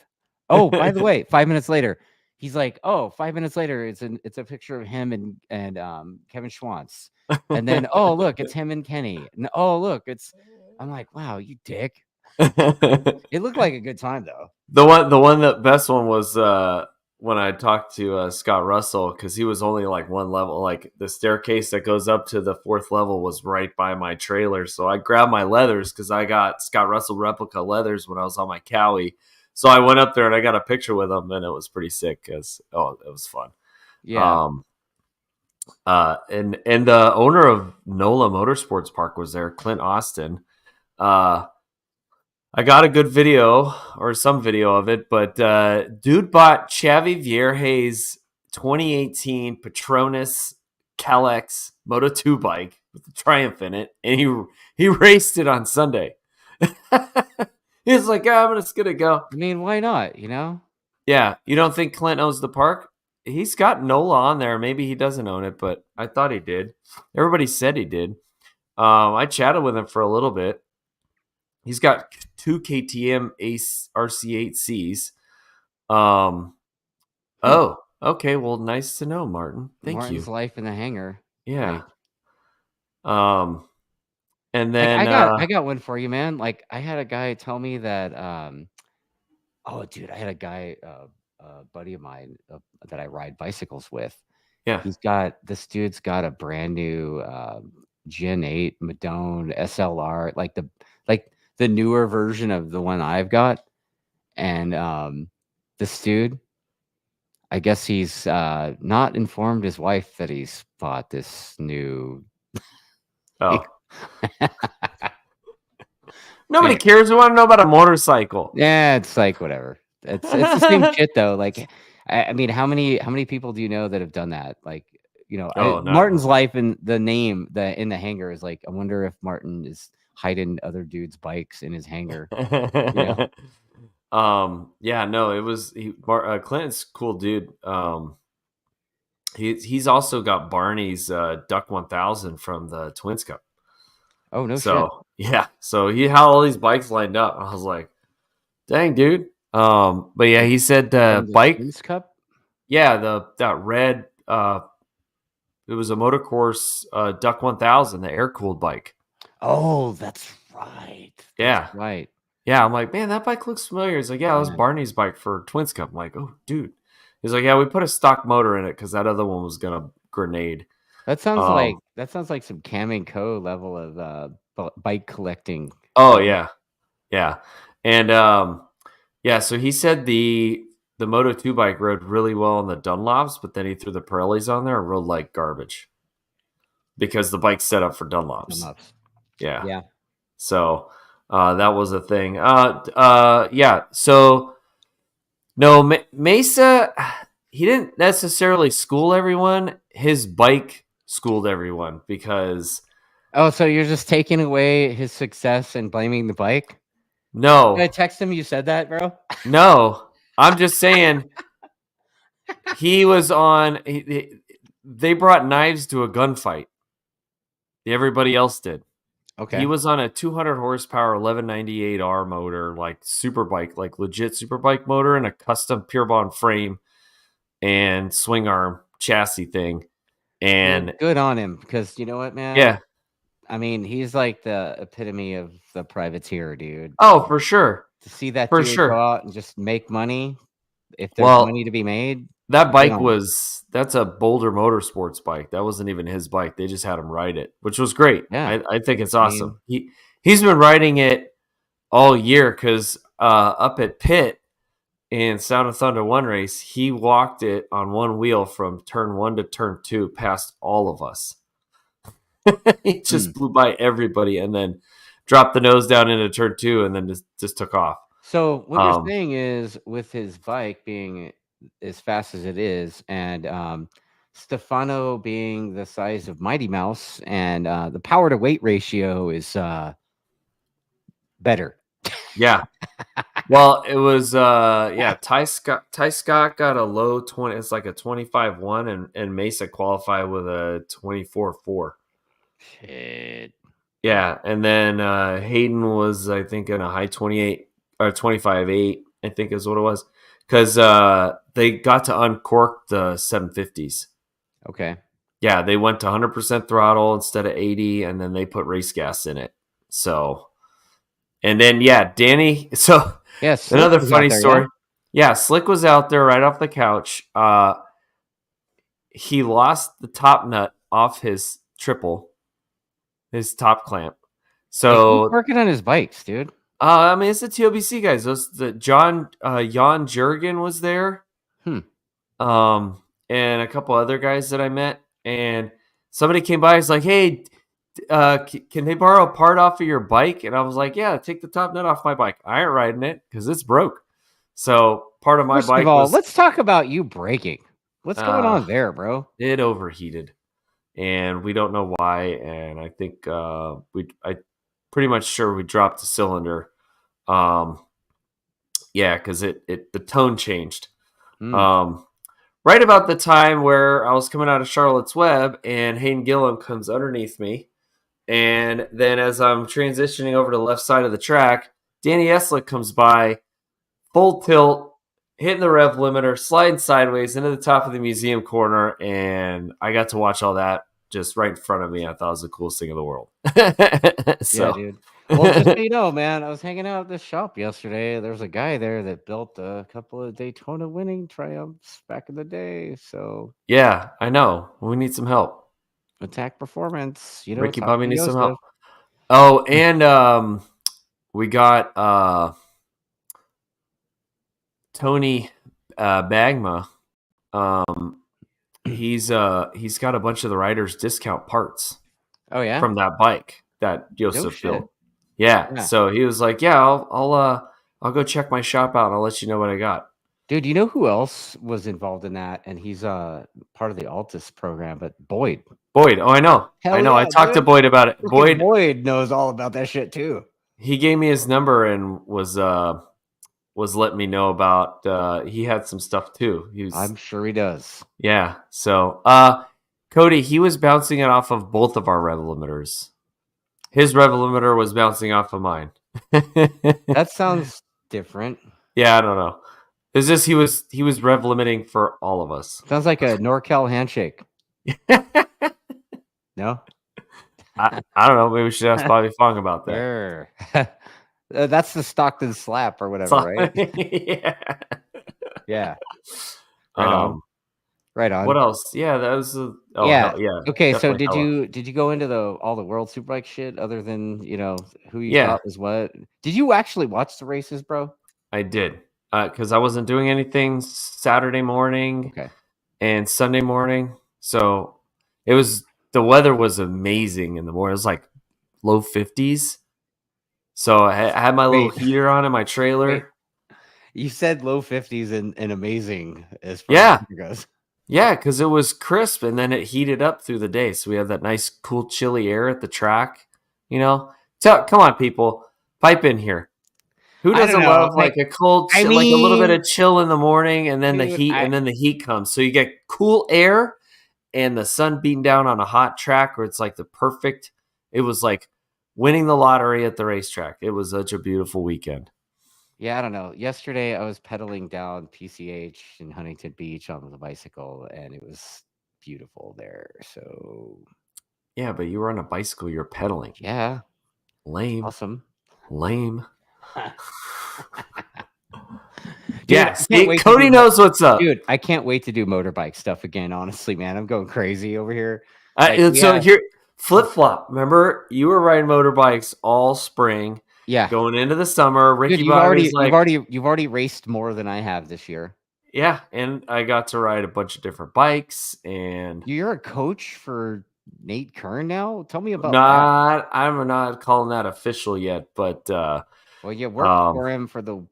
[SPEAKER 3] Oh, by the way, 5 minutes later, he's like, "Oh, 5 minutes later, it's a picture of him and Kevin Schwantz." And then, "Oh, look, it's him and Kenny." And, "Oh, look, it's." I'm like, "Wow, you dick." It looked like a good time though.
[SPEAKER 1] The best one was when I talked to Scott Russell, because he was only like one level, like the staircase that goes up to the fourth level was right by my trailer. So I grabbed my leathers because I got Scott Russell replica leathers when I was on my Cowie. So I went up there and I got a picture with him, and it was pretty sick because it was fun.
[SPEAKER 3] Yeah.
[SPEAKER 1] And the owner of NOLA Motorsports Park was there, Clint Austin. I got a good video or some video of it, but dude bought Xavi Vierge's 2018 Petronas Calex Moto 2 bike with the Triumph in it, and he raced it on Sunday. He was like, "Oh, I'm just gonna go."
[SPEAKER 3] I mean, why not? You know?
[SPEAKER 1] Yeah, you don't think Clint owns the park? He's got NOLA on there. Maybe he doesn't own it, but I thought he did. Everybody said he did. I chatted with him for a little bit. He's got 2 KTM RC8Cs. Oh, okay. Well, nice to know, Martin. Thank
[SPEAKER 3] Martin's
[SPEAKER 1] you.
[SPEAKER 3] life in the hangar.
[SPEAKER 1] Yeah.
[SPEAKER 3] Like,
[SPEAKER 1] And
[SPEAKER 3] like
[SPEAKER 1] then
[SPEAKER 3] I got one for you, man. Like I had a guy tell me that oh dude, I had a guy buddy of mine that I ride bicycles with.
[SPEAKER 1] yeah.
[SPEAKER 3] This dude's got a brand new Gen 8 Madone SLR, like the newer version of the one I've got. And this dude, I guess he's not informed his wife that he's bought this new.
[SPEAKER 1] Oh. Nobody cares. We want to know about a motorcycle.
[SPEAKER 3] Yeah, it's like whatever. It's the same shit though. Like, I mean, how many people do you know that have done that? Like, you know,
[SPEAKER 1] Oh, no.
[SPEAKER 3] Martin's life and the name in the hangar is like. I wonder if Martin is hiding other dudes' bikes in his hangar. You know?
[SPEAKER 1] Yeah, no, it was Clinton's cool dude. He's also got Barney's Duck 1000 from the Twins Cup.
[SPEAKER 3] Oh no shit.
[SPEAKER 1] So yeah, so he had all these bikes lined up. I was like, dang, dude. But yeah, he said bike.
[SPEAKER 3] Twins Cup?
[SPEAKER 1] Yeah, that red. It was a motocross Duck 1000, the air cooled bike.
[SPEAKER 3] Oh, that's right.
[SPEAKER 1] Yeah,
[SPEAKER 3] right.
[SPEAKER 1] Yeah, I'm like, man, that bike looks familiar. He's like, yeah, that was Barney's bike for Twins Cup. I'm like, oh, dude. He's like, yeah, we put a stock motor in it because that other one was gonna grenade.
[SPEAKER 3] That sounds like some Cam and Co level of bike collecting.
[SPEAKER 1] Oh yeah, and yeah. So he said the Moto 2 bike rode really well on the Dunlops, but then he threw the Pirellis on there and rode like garbage because the bike's set up for Dunlops. Yeah. So that was a thing. Yeah. So no, Mesa. He didn't necessarily school everyone. His bike schooled everyone because.
[SPEAKER 3] Oh, so you're just taking away his success and blaming the bike?
[SPEAKER 1] No.
[SPEAKER 3] Did I text him you said that, bro?
[SPEAKER 1] No. I'm just saying he was on. They brought knives to a gunfight. Everybody else did.
[SPEAKER 3] Okay.
[SPEAKER 1] He was on a 200 horsepower 1198R motor, like superbike, like legit superbike motor, and a custom pure bond frame and swing arm chassis thing. And
[SPEAKER 3] Good on him, because you know what, man?
[SPEAKER 1] yeah,
[SPEAKER 3] I mean, he's like the epitome of the privateer, dude.
[SPEAKER 1] oh, for sure.
[SPEAKER 3] To see that
[SPEAKER 1] For
[SPEAKER 3] dude
[SPEAKER 1] sure.
[SPEAKER 3] go out and just make money, if there's
[SPEAKER 1] Well,
[SPEAKER 3] money to be made.
[SPEAKER 1] that bike
[SPEAKER 3] on him.
[SPEAKER 1] that's a Boulder Motorsports bike. That wasn't even his bike. They just had him ride it, which was great.
[SPEAKER 3] Yeah.
[SPEAKER 1] I think it's awesome. He's been riding it all year because up at Pitt in Sound of Thunder 1 race, he walked it on one wheel from turn 1 to turn 2 past all of us. He just blew by everybody and then dropped the nose down into turn 2 and then just took off.
[SPEAKER 3] So what you're saying is, with his bike being as fast as it is, and Stefano being the size of Mighty Mouse, and the power to weight ratio is better.
[SPEAKER 1] Yeah. Well, it was Ty Scott got a low 20. It's like a 25-1, and Mesa qualified with a 24-4.
[SPEAKER 3] Shit.
[SPEAKER 1] Yeah, and then Hayden was, I think, in a high 28 or 25-8, I think is what it was, because they got to uncork the 750s.
[SPEAKER 3] Okay.
[SPEAKER 1] Yeah, they went to 100% throttle instead of 80, and then they put race gas in it. So, and then Danny. So
[SPEAKER 3] yes,
[SPEAKER 1] another funny story. Yeah, Slick was out there right off the couch. He lost the top nut off his triple, his top clamp. So
[SPEAKER 3] he's working on his bikes, dude.
[SPEAKER 1] I mean, it's the TOBC guys. Jan Jurgen was there. And a couple other guys that I met. And somebody came by. He's like, "Hey, can they borrow a part off of your bike?" And I was like, "Yeah, take the top nut off my bike. I ain't riding it because it's broke." So part of my
[SPEAKER 3] First
[SPEAKER 1] bike
[SPEAKER 3] of all,
[SPEAKER 1] was...
[SPEAKER 3] let's talk about you breaking. What's going on there, bro?
[SPEAKER 1] It overheated, and we don't know why. And I think I pretty much sure we dropped the cylinder. Because the tone changed. Right about the time where I was coming out of Charlotte's Web, and Hayden Gillum comes underneath me, and then as I'm transitioning over to the left side of the track, Danny Eslick comes by, full tilt, hitting the rev limiter, sliding sideways into the top of the museum corner, and I got to watch all that just right in front of me. I thought it was the coolest thing in the world.
[SPEAKER 3] Yeah, dude. Well, just so you know, man, I was hanging out at this shop yesterday. There was a guy there that built a couple of Daytona winning Triumphs back in the day. So
[SPEAKER 1] yeah, I know. We need some help.
[SPEAKER 3] Attack Performance. You know,
[SPEAKER 1] Ricky Bobby needs some help.
[SPEAKER 3] Joseph.
[SPEAKER 1] Oh, and we got Tony Bagma. He's got a bunch of the riders' discount parts.
[SPEAKER 3] Oh yeah,
[SPEAKER 1] from that bike that Joseph
[SPEAKER 3] No
[SPEAKER 1] built. Yeah, so he was like, "Yeah, I'll go check my shop out and I'll let you know what I got."
[SPEAKER 3] Dude, you know who else was involved in that? And he's part of the Altus program, but Boyd.
[SPEAKER 1] Oh, I know.
[SPEAKER 3] Hell yeah,
[SPEAKER 1] I talked to Boyd about it.
[SPEAKER 3] Boyd knows all about that shit too.
[SPEAKER 1] He gave me his number and was letting me know about. He had some stuff too.
[SPEAKER 3] I'm sure he does.
[SPEAKER 1] Yeah. So, Cody, he was bouncing it off of both of our rev limiters. His rev limiter was bouncing off of mine.
[SPEAKER 3] That sounds different.
[SPEAKER 1] Yeah, I don't know. It's just he was rev limiting for all of us.
[SPEAKER 3] Sounds like a NorCal handshake. No?
[SPEAKER 1] I don't know. Maybe we should ask Bobby Fong about that.
[SPEAKER 3] Sure. That's the Stockton slap or whatever, right?
[SPEAKER 1] Yeah.
[SPEAKER 3] Yeah. Right on.
[SPEAKER 1] What else? Yeah, that was.
[SPEAKER 3] Yeah.
[SPEAKER 1] Yeah.
[SPEAKER 3] Okay, so did you go into all the World Superbike shit other than who you thought was what? Did you actually watch the races, bro?
[SPEAKER 1] I did, because I wasn't doing anything Saturday morning and Sunday morning, so the weather was amazing in the morning. It was like low 50s, so I had my little heater on in my trailer.
[SPEAKER 3] Wait. You said low 50s and amazing as far as it goes.
[SPEAKER 1] Yeah, because it was crisp, and then it heated up through the day. So we had that nice, cool, chilly air at the track. Come on, people. Pipe in here. Who
[SPEAKER 3] I don't
[SPEAKER 1] doesn't
[SPEAKER 3] know.
[SPEAKER 1] love like a cold,
[SPEAKER 3] I
[SPEAKER 1] like a little bit
[SPEAKER 3] mean,
[SPEAKER 1] of chill in the morning, and then the
[SPEAKER 3] dude,
[SPEAKER 1] heat, and then the heat comes. So you get cool air and the sun beating down on a hot track, where it's like the perfect. It was like winning the lottery at the racetrack. It was such a beautiful weekend.
[SPEAKER 3] yeah, I don't know. Yesterday, I was pedaling down PCH in Huntington Beach on the bicycle, and it was beautiful there. So,
[SPEAKER 1] Yeah, but you were on a bicycle. You're pedaling.
[SPEAKER 3] yeah,
[SPEAKER 1] Lame,
[SPEAKER 3] awesome.
[SPEAKER 1] lame.
[SPEAKER 3] Dude,
[SPEAKER 1] Yeah,
[SPEAKER 3] I can't
[SPEAKER 1] see,
[SPEAKER 3] wait to
[SPEAKER 1] Cody
[SPEAKER 3] do
[SPEAKER 1] knows what's up.
[SPEAKER 3] dude, I can't wait to do motorbike stuff again, honestly, man. I'm going crazy over here. Like,
[SPEAKER 1] So
[SPEAKER 3] yeah,
[SPEAKER 1] here, flip flop. Remember, you were riding motorbikes all spring,
[SPEAKER 3] yeah.
[SPEAKER 1] going into the summer.
[SPEAKER 3] Dude,
[SPEAKER 1] Ricky Bobby's like,
[SPEAKER 3] you've already raced more than I have this year.
[SPEAKER 1] yeah, and I got to ride a bunch of different bikes, and
[SPEAKER 3] You're a coach for Nate Kern now? Tell me about that.
[SPEAKER 1] I'm not calling that official yet, but
[SPEAKER 3] Well, you worked for him for the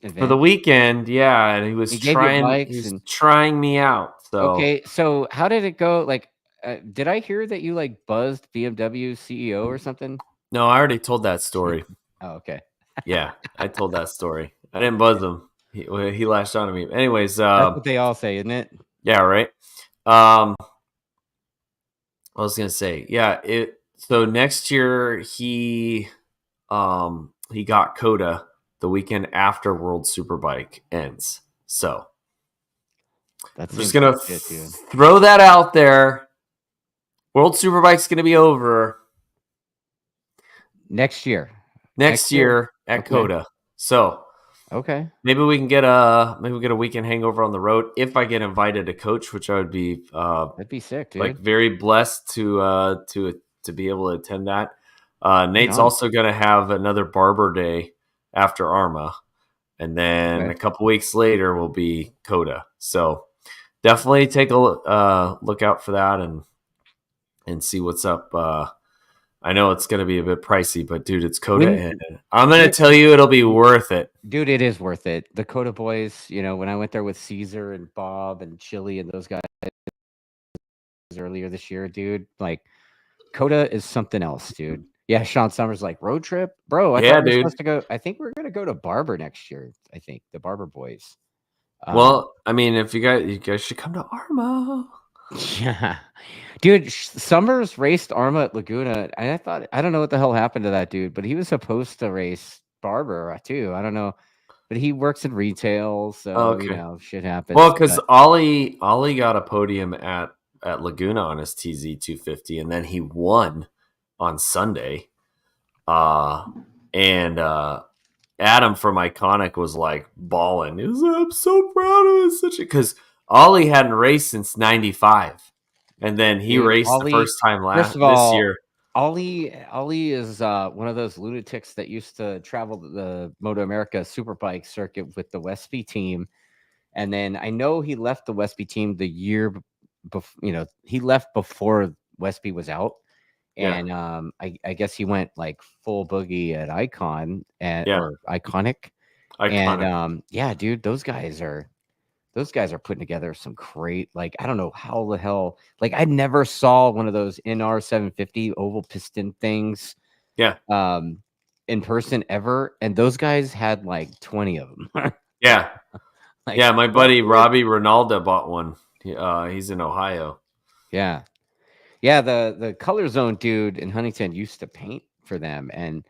[SPEAKER 1] for the
[SPEAKER 3] event.
[SPEAKER 1] weekend, yeah, and
[SPEAKER 3] He gave you
[SPEAKER 1] he
[SPEAKER 3] bikes
[SPEAKER 1] was
[SPEAKER 3] and
[SPEAKER 1] trying me out. So
[SPEAKER 3] okay, so how did it go? Like, did I hear that you like buzzed BMW CEO or something?
[SPEAKER 1] no, I already told that story.
[SPEAKER 3] Oh, okay.
[SPEAKER 1] Yeah, I told that story. I didn't buzz him. He lashed on to me. Anyways,
[SPEAKER 3] That's what they all say, isn't it?
[SPEAKER 1] yeah, right. I was gonna say, yeah. So next year he got Coda the weekend after World Superbike ends. So
[SPEAKER 3] That's
[SPEAKER 1] I'm just gonna
[SPEAKER 3] shit, dude.
[SPEAKER 1] throw that out there. World Superbike's gonna be over
[SPEAKER 3] Next year.
[SPEAKER 1] next year at
[SPEAKER 3] Okay.
[SPEAKER 1] Coda. So
[SPEAKER 3] Okay.
[SPEAKER 1] maybe we get a weekend hangover on the road if I get invited to coach, which I would be
[SPEAKER 3] That'd be sick, dude.
[SPEAKER 1] like very blessed to be able to attend that. Nate's
[SPEAKER 3] on.
[SPEAKER 1] also going to have another Barber day after AHRMA, and then
[SPEAKER 3] Okay.
[SPEAKER 1] a couple weeks later will be Coda. So definitely take a look out for that and see what's up. I know it's going to be a bit pricey, but dude, it's Coda, and I'm going to tell you it'll be worth it.
[SPEAKER 3] Dude, it is worth it. The Coda boys, you know, when I went there with Caesar and Bob and Chili and those guys earlier this year, dude, like Coda is something else, dude. Yeah, Sean Summers like road trip, bro. I thought we were supposed to go. I think we're gonna go to Barber next year. I think the Barber boys.
[SPEAKER 1] Well, I mean, if you guys should come to AHRMA.
[SPEAKER 3] Yeah, dude. Summers raced AHRMA at Laguna. I thought I don't know what the hell happened to that dude, but he was supposed to race Barber too. I don't know, but he works in retail, so you know, shit happens.
[SPEAKER 1] Well, because Ollie got a podium at Laguna on his TZ 250, and then he won on Sunday. And Adam from Iconic was like bawling. He was like, I'm so proud of it. Because Ollie hadn't raced since '95, and then he raced the first time this year.
[SPEAKER 3] Ollie is one of those lunatics that used to travel the Moto America Superbike circuit with the Westby team. And then I know he left the Westby team the year before, you know, he left before Westby was out. And I guess he went like full boogie at Icon or Iconic. And yeah, dude, those guys are putting together some great, like, I don't know how the hell, like, I never saw one of those NR 750 oval piston things in person ever. And those guys had like 20 of them.
[SPEAKER 1] Yeah.
[SPEAKER 3] Like,
[SPEAKER 1] yeah, my buddy Robbie Ronaldo bought one. He's in Ohio.
[SPEAKER 3] Yeah. Yeah, the Color Zone dude in Huntington used to paint for them. And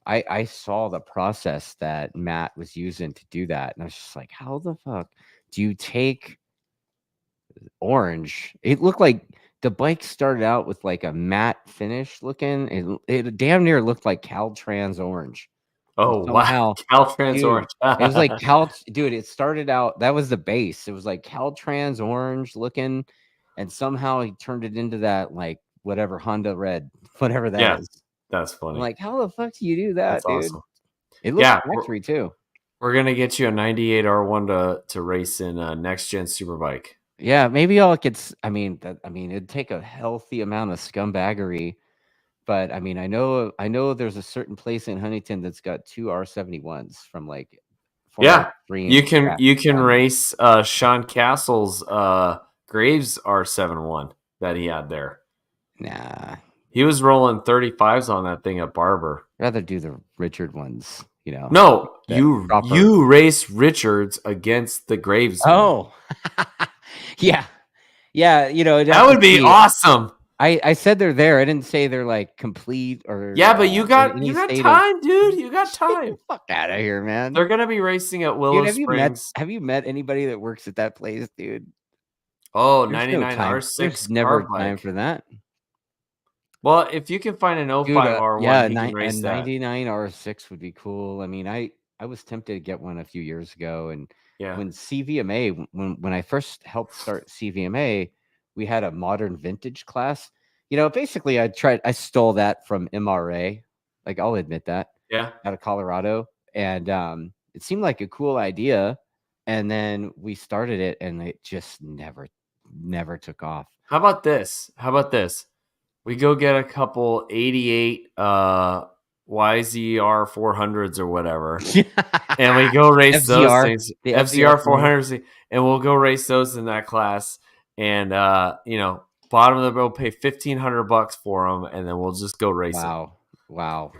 [SPEAKER 3] I saw the process that Matt was using to do that. And I was just like, how the fuck do you take orange? It looked like the bike started out with like a matte finish looking. It damn near looked like Caltrans orange.
[SPEAKER 1] Oh, wow. Caltrans orange.
[SPEAKER 3] It was like dude, it started out, that was the base. It was like Caltrans orange looking, and somehow he turned it into that, like, whatever Honda red, whatever that is.
[SPEAKER 1] That's funny.
[SPEAKER 3] I'm like, how the fuck do you do that, dude?
[SPEAKER 1] Awesome.
[SPEAKER 3] It looks factory too.
[SPEAKER 1] We're gonna get you a 98 R1 to race in next gen Superbike.
[SPEAKER 3] Yeah, maybe I'll get. I mean, it'd take a healthy amount of scumbaggery. But I mean, I know there's a certain place in Huntington that's got 2 R71s from like
[SPEAKER 1] you can race Sean Castle's Graves R71 that he had there.
[SPEAKER 3] Nah,
[SPEAKER 1] he was rolling 35s on that thing at Barber.
[SPEAKER 3] I'd rather do the Richard ones. you know.
[SPEAKER 1] No,
[SPEAKER 3] the
[SPEAKER 1] you
[SPEAKER 3] proper-
[SPEAKER 1] race Richards against the Graves.
[SPEAKER 3] Oh, yeah, yeah. You know, it'd have
[SPEAKER 1] That
[SPEAKER 3] to
[SPEAKER 1] would be
[SPEAKER 3] see.
[SPEAKER 1] awesome.
[SPEAKER 3] I said they're there. I didn't say they're like complete or
[SPEAKER 1] Yeah, but you
[SPEAKER 3] in
[SPEAKER 1] got
[SPEAKER 3] any state of.
[SPEAKER 1] time, dude. You got time.
[SPEAKER 3] Fuck out of here, man.
[SPEAKER 1] They're gonna be racing at Willow
[SPEAKER 3] Dude,
[SPEAKER 1] Springs.
[SPEAKER 3] have you met anybody that works at that place, dude?
[SPEAKER 1] Oh,
[SPEAKER 3] There's no
[SPEAKER 1] 99
[SPEAKER 3] time. There's
[SPEAKER 1] R6
[SPEAKER 3] never
[SPEAKER 1] carb
[SPEAKER 3] time
[SPEAKER 1] bike.
[SPEAKER 3] for that.
[SPEAKER 1] Well, if you can find an
[SPEAKER 3] Dude,
[SPEAKER 1] 05 R1,
[SPEAKER 3] yeah,
[SPEAKER 1] he can
[SPEAKER 3] a
[SPEAKER 1] race that.
[SPEAKER 3] 99 R6 would be cool. I mean, I was tempted to get one a few years ago, and
[SPEAKER 1] Yeah.
[SPEAKER 3] when CVMA, when I first helped start CVMA, we had a modern vintage class. You know, basically, I stole that from MRA. Like, I'll admit that.
[SPEAKER 1] Yeah.
[SPEAKER 3] Out of Colorado, and it seemed like a cool idea, and then we started it, and it just never took off.
[SPEAKER 1] How about this? We go get a couple 88 YZR 400s or whatever, and we go race those
[SPEAKER 3] FZR,
[SPEAKER 1] things.
[SPEAKER 3] the
[SPEAKER 1] FZR
[SPEAKER 3] FZR
[SPEAKER 1] 400s, and we'll go race those in that class. And you know, bottom of the bill, pay $1,500 for them, and then we'll just go race them.
[SPEAKER 3] Wow.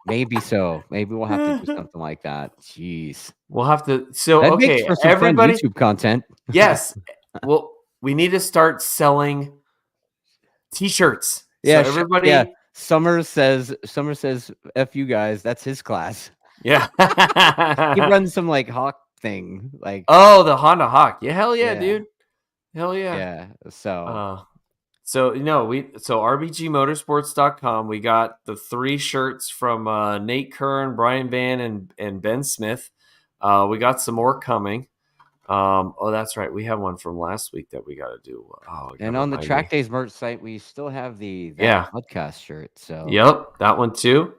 [SPEAKER 3] Maybe so. Maybe we'll have to do something like that. Jeez.
[SPEAKER 1] We'll have to. So
[SPEAKER 3] That
[SPEAKER 1] okay,
[SPEAKER 3] makes for some
[SPEAKER 1] everybody,
[SPEAKER 3] fun YouTube content.
[SPEAKER 1] yes. Well, we need to start selling T-shirts.
[SPEAKER 3] Yeah,
[SPEAKER 1] so everybody.
[SPEAKER 3] Yeah. Summer says, "F you guys." That's his class.
[SPEAKER 1] Yeah.
[SPEAKER 3] He runs some like Hawk thing, like
[SPEAKER 1] the Honda Hawk. Yeah, hell yeah,
[SPEAKER 3] Yeah.
[SPEAKER 1] dude. Hell yeah.
[SPEAKER 3] yeah.
[SPEAKER 1] So you know, rbgmotorsports.com, we got the 3 shirts from Nate Kern, Brian Van, and Ben Smith. We got some more coming. Oh, that's right. We have one from last week that we got to do. Oh,
[SPEAKER 3] And on the TrackDaz merch site, we still have the podcast shirt. So
[SPEAKER 1] yep, that one too.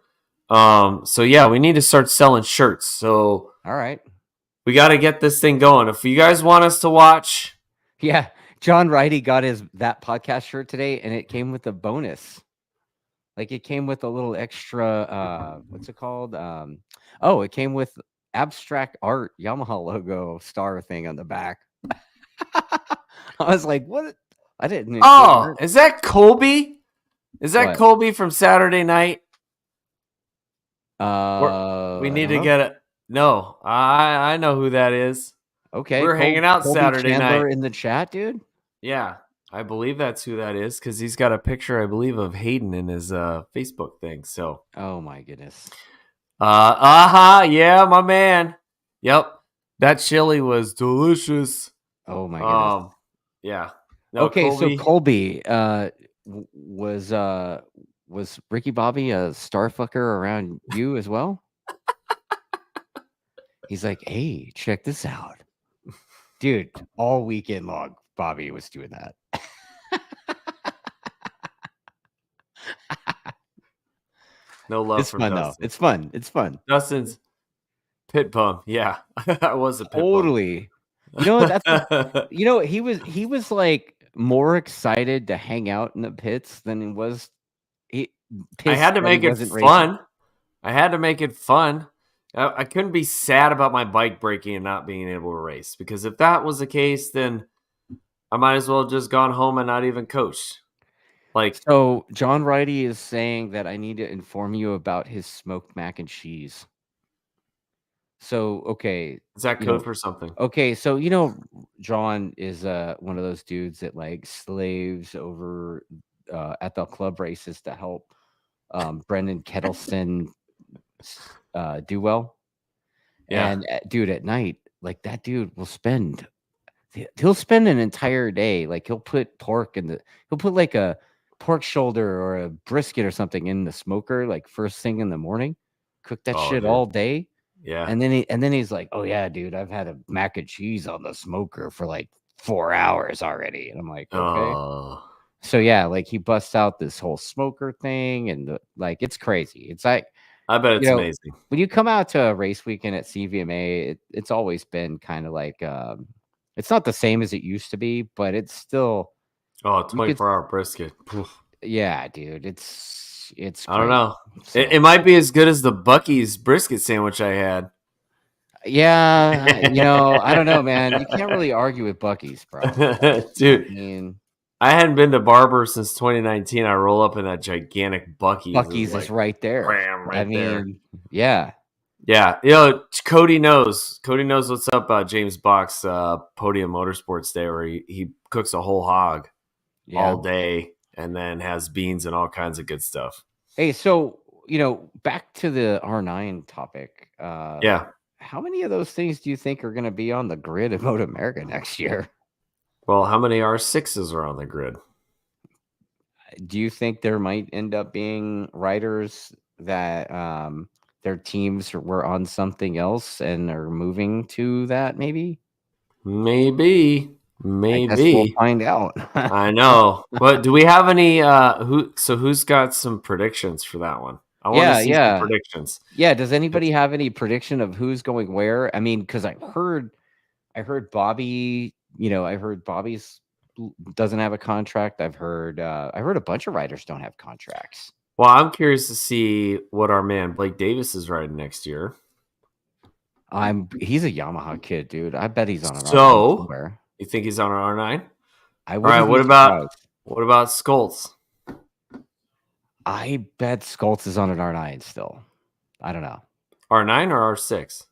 [SPEAKER 1] So yeah, we need to start selling shirts. So
[SPEAKER 3] all right,
[SPEAKER 1] we got to get this thing going. If you guys want us to watch,
[SPEAKER 3] yeah, John Righty got that podcast shirt today, and it came with a bonus. Like, it came with a little extra. What's it called? It came with abstract art Yamaha logo star thing on the back. I was like, what? I didn't.
[SPEAKER 1] Oh, is that Colby? Is that
[SPEAKER 3] What?
[SPEAKER 1] Colby from Saturday night? We need to get it. No, I know who that is.
[SPEAKER 3] Okay,
[SPEAKER 1] we're hanging out
[SPEAKER 3] Colby
[SPEAKER 1] Saturday
[SPEAKER 3] Chandler
[SPEAKER 1] night
[SPEAKER 3] in the chat, dude.
[SPEAKER 1] Yeah, I believe that's who that is because he's got a picture, I believe, of Hayden in his Facebook thing. So,
[SPEAKER 3] oh my goodness.
[SPEAKER 1] Yeah, my man. Yep, that chili was delicious.
[SPEAKER 3] Oh my goodness.
[SPEAKER 1] Yeah.
[SPEAKER 3] No, okay, Colby. So Colby was Ricky Bobby a starfucker around you as well? He's like, hey, check this out. Dude, all weekend long, Bobby was doing that.
[SPEAKER 1] No love
[SPEAKER 3] it's
[SPEAKER 1] for
[SPEAKER 3] fun,
[SPEAKER 1] Dustin.
[SPEAKER 3] Though. It's fun. It's fun.
[SPEAKER 1] Dustin's pit bum. Yeah, I was a pit
[SPEAKER 3] totally.
[SPEAKER 1] Bum.
[SPEAKER 3] You know, that's he was like more excited to hang out in the pits than it was.
[SPEAKER 1] I had to make it fun. I had to make it fun. I couldn't be sad about my bike breaking and not being able to race, because if that was the case, then I might as well have just gone home and not even coached. Like,
[SPEAKER 3] so John Righty is saying that I need to inform you about his smoked mac and cheese. So, okay.
[SPEAKER 1] Is that code for something?
[SPEAKER 3] Okay. So, John is one of those dudes that like slaves over at the club races to help Brendan Kettleson do well.
[SPEAKER 1] Yeah.
[SPEAKER 3] And dude, at night, like that dude will he'll spend an entire day. Like he'll put like a pork shoulder or a brisket or something in the smoker, like first thing in the morning, cook that shit all day.
[SPEAKER 1] Yeah.
[SPEAKER 3] And then he's like, oh yeah, dude, I've had a mac and cheese on the smoker for like 4 hours already. And I'm like, okay. So yeah, like he busts out this whole smoker thing, and like it's crazy. It's like,
[SPEAKER 1] I bet it's amazing.
[SPEAKER 3] When you come out to a race weekend at CVMA, it's always been kind of like it's not the same as it used to be, but it's still
[SPEAKER 1] 24-hour brisket.
[SPEAKER 3] Yeah, dude, it's
[SPEAKER 1] I don't know. So. It might be as good as the Buc-ee's brisket sandwich I had.
[SPEAKER 3] Yeah, I don't know, man. You can't really argue with Buc-ee's, bro.
[SPEAKER 1] Dude, I hadn't been to Barber since 2019. I roll up in that gigantic Buc-ee's.
[SPEAKER 3] Buc-ee's is right there.
[SPEAKER 1] There.
[SPEAKER 3] Yeah.
[SPEAKER 1] Yeah, Cody knows. Cody knows what's up. James Box, Podium Motorsports Day, where he cooks a whole hog all day and then has beans and all kinds of good stuff.
[SPEAKER 3] Hey, so back to the R9 topic.
[SPEAKER 1] Yeah.
[SPEAKER 3] How many of those things do you think are going to be on the grid of Moto America next year?
[SPEAKER 1] Well, how many R6s are on the grid?
[SPEAKER 3] Do you think there might end up being riders that their teams were on something else and are moving to that? Maybe.
[SPEAKER 1] Maybe.
[SPEAKER 3] I guess we'll find out.
[SPEAKER 1] I know. But do we have any who's got some predictions for that one? I want to see some predictions.
[SPEAKER 3] Yeah, does anybody have any prediction of who's going where? I mean, because I heard Bobby, I heard Bobby's doesn't have a contract. I heard a bunch of riders don't have contracts.
[SPEAKER 1] Well, I'm curious to see what our man Blake Davis is riding next year.
[SPEAKER 3] He's a Yamaha kid, dude. I bet he's on an
[SPEAKER 1] R9 somewhere. You think he's on an R9?
[SPEAKER 3] All right, what about
[SPEAKER 1] Skoltz?
[SPEAKER 3] I bet Skoltz is on an R9 still. I don't know.
[SPEAKER 1] R9 or R6?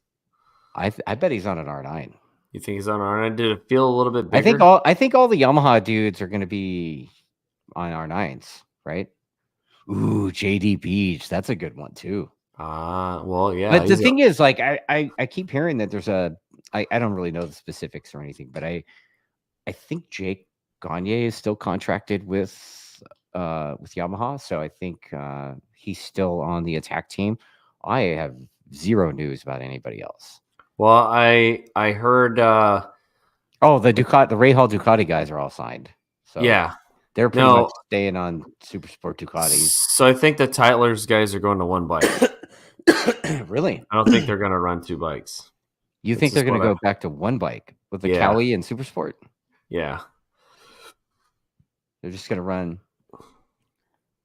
[SPEAKER 3] I bet he's on an R9.
[SPEAKER 1] You think he's on R9? Did it feel a little bit bigger?
[SPEAKER 3] I think all the Yamaha dudes are going to be on R9s, right? Ooh, JD Beach, that's a good one too.
[SPEAKER 1] Well, yeah.
[SPEAKER 3] But the thing is, like, I keep hearing that there's I don't really know the specifics or anything, but I think Jake Gagne is still contracted with Yamaha, so I think he's still on the attack team. I have zero news about anybody else.
[SPEAKER 1] Well, I heard
[SPEAKER 3] the Rahal Ducati guys are all signed. So
[SPEAKER 1] yeah,
[SPEAKER 3] they're pretty much staying on Super Sport Ducatis.
[SPEAKER 1] So I think the Tytler's guys are going to one bike.
[SPEAKER 3] Really?
[SPEAKER 1] I don't think they're going to run two bikes.
[SPEAKER 3] You think they're going to go back to one bike with the Cowie and Super Sport?
[SPEAKER 1] Yeah.
[SPEAKER 3] They're just going to run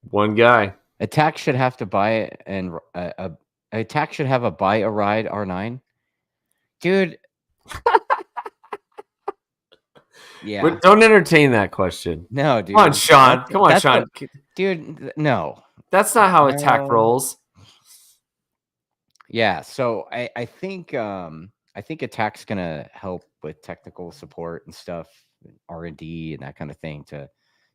[SPEAKER 1] one guy.
[SPEAKER 3] Attack should have to buy it, and Attack should have a buy a ride R9. Dude. Yeah.
[SPEAKER 1] But don't entertain that question.
[SPEAKER 3] No, dude.
[SPEAKER 1] Come on, Sean. Come on, Sean.
[SPEAKER 3] Dude, no.
[SPEAKER 1] That's not how Attack rolls.
[SPEAKER 3] Yeah, so I think Attack's gonna help with technical support and stuff, R&D and that kind of thing to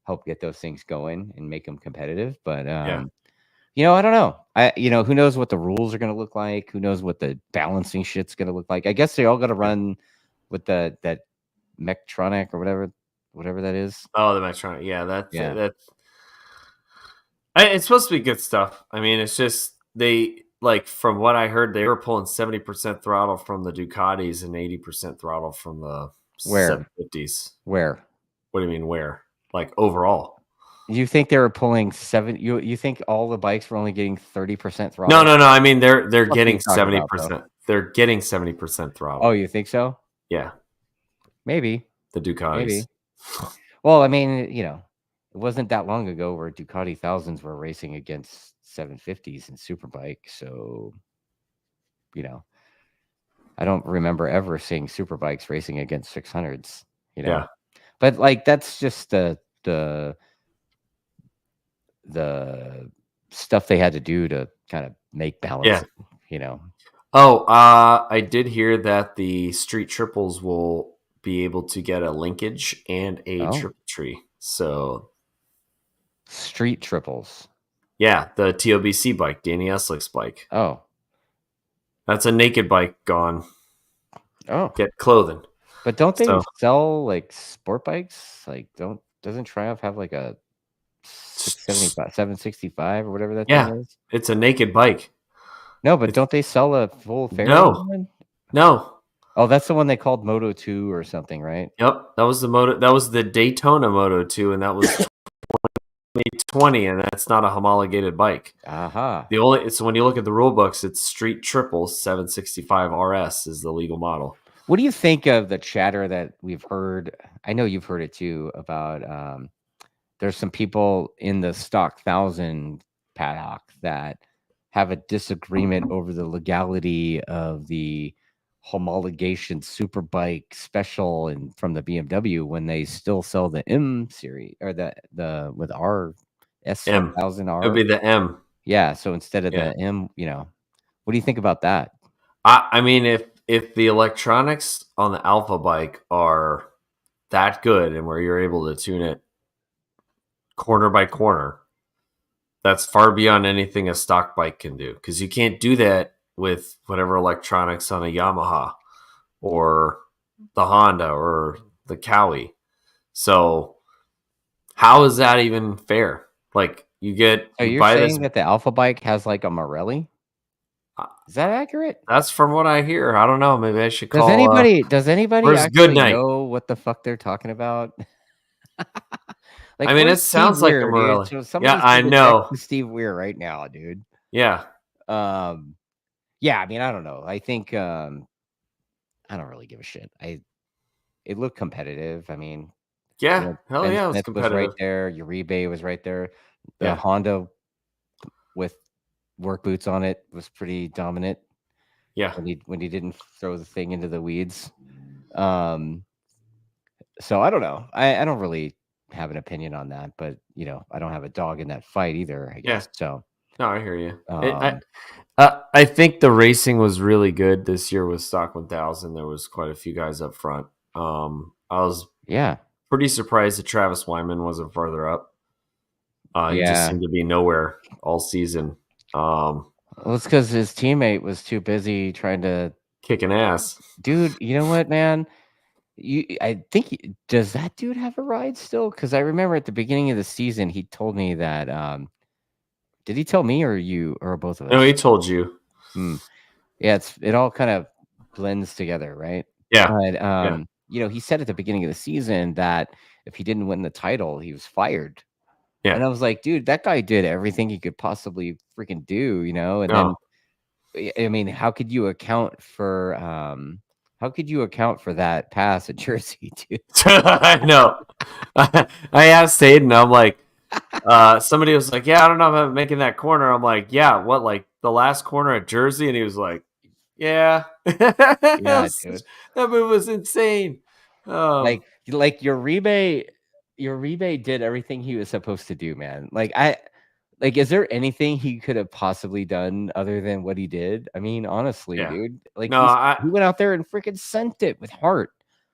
[SPEAKER 3] help get those things going and make them competitive. But I don't know. Who knows what the rules are gonna look like? Who knows what the balancing shit's gonna look like? I guess they all gotta run with that Mectronic or whatever that is.
[SPEAKER 1] Oh, the Mectronic. Yeah, that's it's supposed to be good stuff. I mean, it's just from what I heard, they were pulling 70% throttle from the Ducatis and 80% throttle from the 750s.
[SPEAKER 3] Where?
[SPEAKER 1] What do you mean where? Like overall?
[SPEAKER 3] You think they were pulling you think all the bikes were only getting 30% throttle?
[SPEAKER 1] No. I mean they're getting 70%. They're getting 70% throttle.
[SPEAKER 3] Oh, you think so?
[SPEAKER 1] Yeah.
[SPEAKER 3] Maybe.
[SPEAKER 1] The Ducatis. Maybe.
[SPEAKER 3] Well, I mean, it wasn't that long ago where Ducati thousands were racing against 750s in Superbike. So, I don't remember ever seeing Superbikes racing against 600s,
[SPEAKER 1] Yeah.
[SPEAKER 3] But that's just the stuff they had to do to kind of make balance,
[SPEAKER 1] Oh, I did hear that the street triples will be able to get a linkage and a triple tree. So
[SPEAKER 3] street triples.
[SPEAKER 1] Yeah, the TOBC bike, Danny Eslick's bike.
[SPEAKER 3] Oh.
[SPEAKER 1] That's a naked bike gone.
[SPEAKER 3] Oh.
[SPEAKER 1] Get clothing.
[SPEAKER 3] But don't they sell sport bikes? Doesn't Triumph have a 765 or whatever that thing is?
[SPEAKER 1] It's a naked bike.
[SPEAKER 3] No, but don't they sell a full fairing one?
[SPEAKER 1] No.
[SPEAKER 3] Oh, that's the one they called Moto 2 or something, right?
[SPEAKER 1] Yep. That was the Daytona Moto 2, and that was 2020, and that's not a homologated bike.
[SPEAKER 3] Aha.
[SPEAKER 1] So when you look at the rule books, it's Street Triple 765 RS is the legal model.
[SPEAKER 3] What do you think of the chatter that we've heard? I know you've heard it too about there's some people in the stock 1000 paddock that have a disagreement over the legality of the homologation Superbike special and from the BMW when they still sell the M series or the with our S1000R.
[SPEAKER 1] It would be the M.
[SPEAKER 3] Yeah, so instead of the M, what do you think about that?
[SPEAKER 1] I mean, if the electronics on the Alpha bike are that good and where you're able to tune it corner by corner, that's far beyond anything a stock bike can do, because you can't do that with whatever electronics on a Yamaha or the Honda or the Cowie. So how is that even fair? Like
[SPEAKER 3] So
[SPEAKER 1] you
[SPEAKER 3] you're
[SPEAKER 1] buy this.
[SPEAKER 3] saying that the Alpha bike has like a Pirelli? Is that accurate?
[SPEAKER 1] That's from what I hear. I don't know. Maybe I should
[SPEAKER 3] Does
[SPEAKER 1] call.
[SPEAKER 3] anybody
[SPEAKER 1] Where's
[SPEAKER 3] actually
[SPEAKER 1] Goodnight?
[SPEAKER 3] know what the fuck they're talking about? Like,
[SPEAKER 1] I mean, it
[SPEAKER 3] where's Steve
[SPEAKER 1] sounds like a
[SPEAKER 3] Weir, dude?
[SPEAKER 1] Morelli.
[SPEAKER 3] So
[SPEAKER 1] Yeah,
[SPEAKER 3] somebody
[SPEAKER 1] I
[SPEAKER 3] send a text
[SPEAKER 1] know.
[SPEAKER 3] to Steve Weir right now, dude.
[SPEAKER 1] Yeah,
[SPEAKER 3] Um, yeah, I mean, I don't know. I think I don't really give a shit. It looked competitive. I mean, you
[SPEAKER 1] yeah.
[SPEAKER 3] know,
[SPEAKER 1] Hell
[SPEAKER 3] Ben
[SPEAKER 1] yeah, it was
[SPEAKER 3] Smith was right
[SPEAKER 1] competitive.
[SPEAKER 3] there. Uribe was right there. The
[SPEAKER 1] Yeah,
[SPEAKER 3] Honda with work boots on it was pretty dominant
[SPEAKER 1] yeah,
[SPEAKER 3] when he didn't throw the thing into the weeds. Um, so I don't know. I don't really have an opinion on that, but I don't have a dog in that fight either, I
[SPEAKER 1] yeah.
[SPEAKER 3] guess. So
[SPEAKER 1] No, I hear you.
[SPEAKER 3] um,
[SPEAKER 1] I think the racing was really good this year with Stock 1000. There was quite a few guys up front. I was
[SPEAKER 3] yeah.
[SPEAKER 1] pretty surprised that Travis Wyman wasn't farther up. He just
[SPEAKER 3] Yeah.
[SPEAKER 1] seemed to be nowhere all season,
[SPEAKER 3] Well, it's because his teammate was too busy trying to.
[SPEAKER 1] kicking ass.
[SPEAKER 3] Dude, you know what, man? I think does that dude have a ride still? Because I remember at the beginning of the season, he told me that. Did he tell me or you or both of
[SPEAKER 1] No, he
[SPEAKER 3] us?
[SPEAKER 1] told you.
[SPEAKER 3] Hmm. Yeah, it all kind of blends together, right?
[SPEAKER 1] Yeah,
[SPEAKER 3] But
[SPEAKER 1] yeah,
[SPEAKER 3] he said at the beginning of the season that if he didn't win the title, he was fired.
[SPEAKER 1] yeah.
[SPEAKER 3] And I was like, dude, that guy did everything he could possibly freaking do, And
[SPEAKER 1] No,
[SPEAKER 3] then, I mean, how could you account for that pass at Jersey, dude?
[SPEAKER 1] I know. I asked Hayden. I'm like, somebody was like, "Yeah, I don't know about making that corner." I'm like, "Yeah, what, like the last corner at Jersey?" And he was like, "Yeah."
[SPEAKER 3] Yeah, dude.
[SPEAKER 1] That move was insane.
[SPEAKER 3] Like your rebate did everything he was supposed to do, man. Is there anything he could have possibly done other than what he did? I mean, honestly,
[SPEAKER 1] Yeah.
[SPEAKER 3] dude, like
[SPEAKER 1] No,
[SPEAKER 3] he went out there and freaking sent it with heart.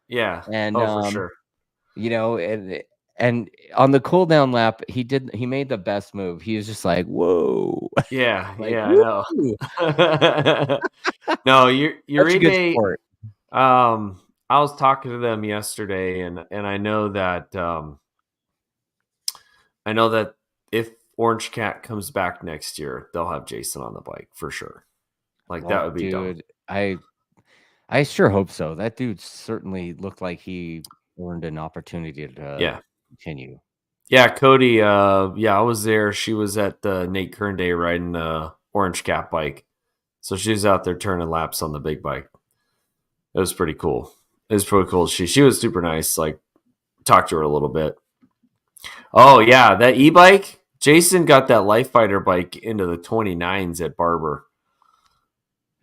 [SPEAKER 1] yeah.
[SPEAKER 3] And
[SPEAKER 1] Oh, for sure.
[SPEAKER 3] and on the cool down lap, he made the best move. He was just like, "Whoa."
[SPEAKER 1] Yeah,
[SPEAKER 3] Like,
[SPEAKER 1] yeah, I
[SPEAKER 3] "Woo."
[SPEAKER 1] know. No, your
[SPEAKER 3] Such a good
[SPEAKER 1] eBay.
[SPEAKER 3] sport.
[SPEAKER 1] I was talking to them yesterday, and I know that if Orange Cat comes back next year, they'll have Jason on the bike for sure. Like that
[SPEAKER 3] Well,
[SPEAKER 1] would be dumb.
[SPEAKER 3] dude, I sure hope so. That dude certainly looked like he earned an opportunity to
[SPEAKER 1] Yeah.
[SPEAKER 3] continue.
[SPEAKER 1] Yeah, Cody, yeah, I was there. She was at the Nate Kern Day riding the Orange Cat bike. So she was out there turning laps on the big bike. It was pretty cool. It was pretty cool. She was super nice. Like, talked to her a little bit. Oh yeah, that e-bike. Jason got that Life Fighter bike into the 29s at Barber.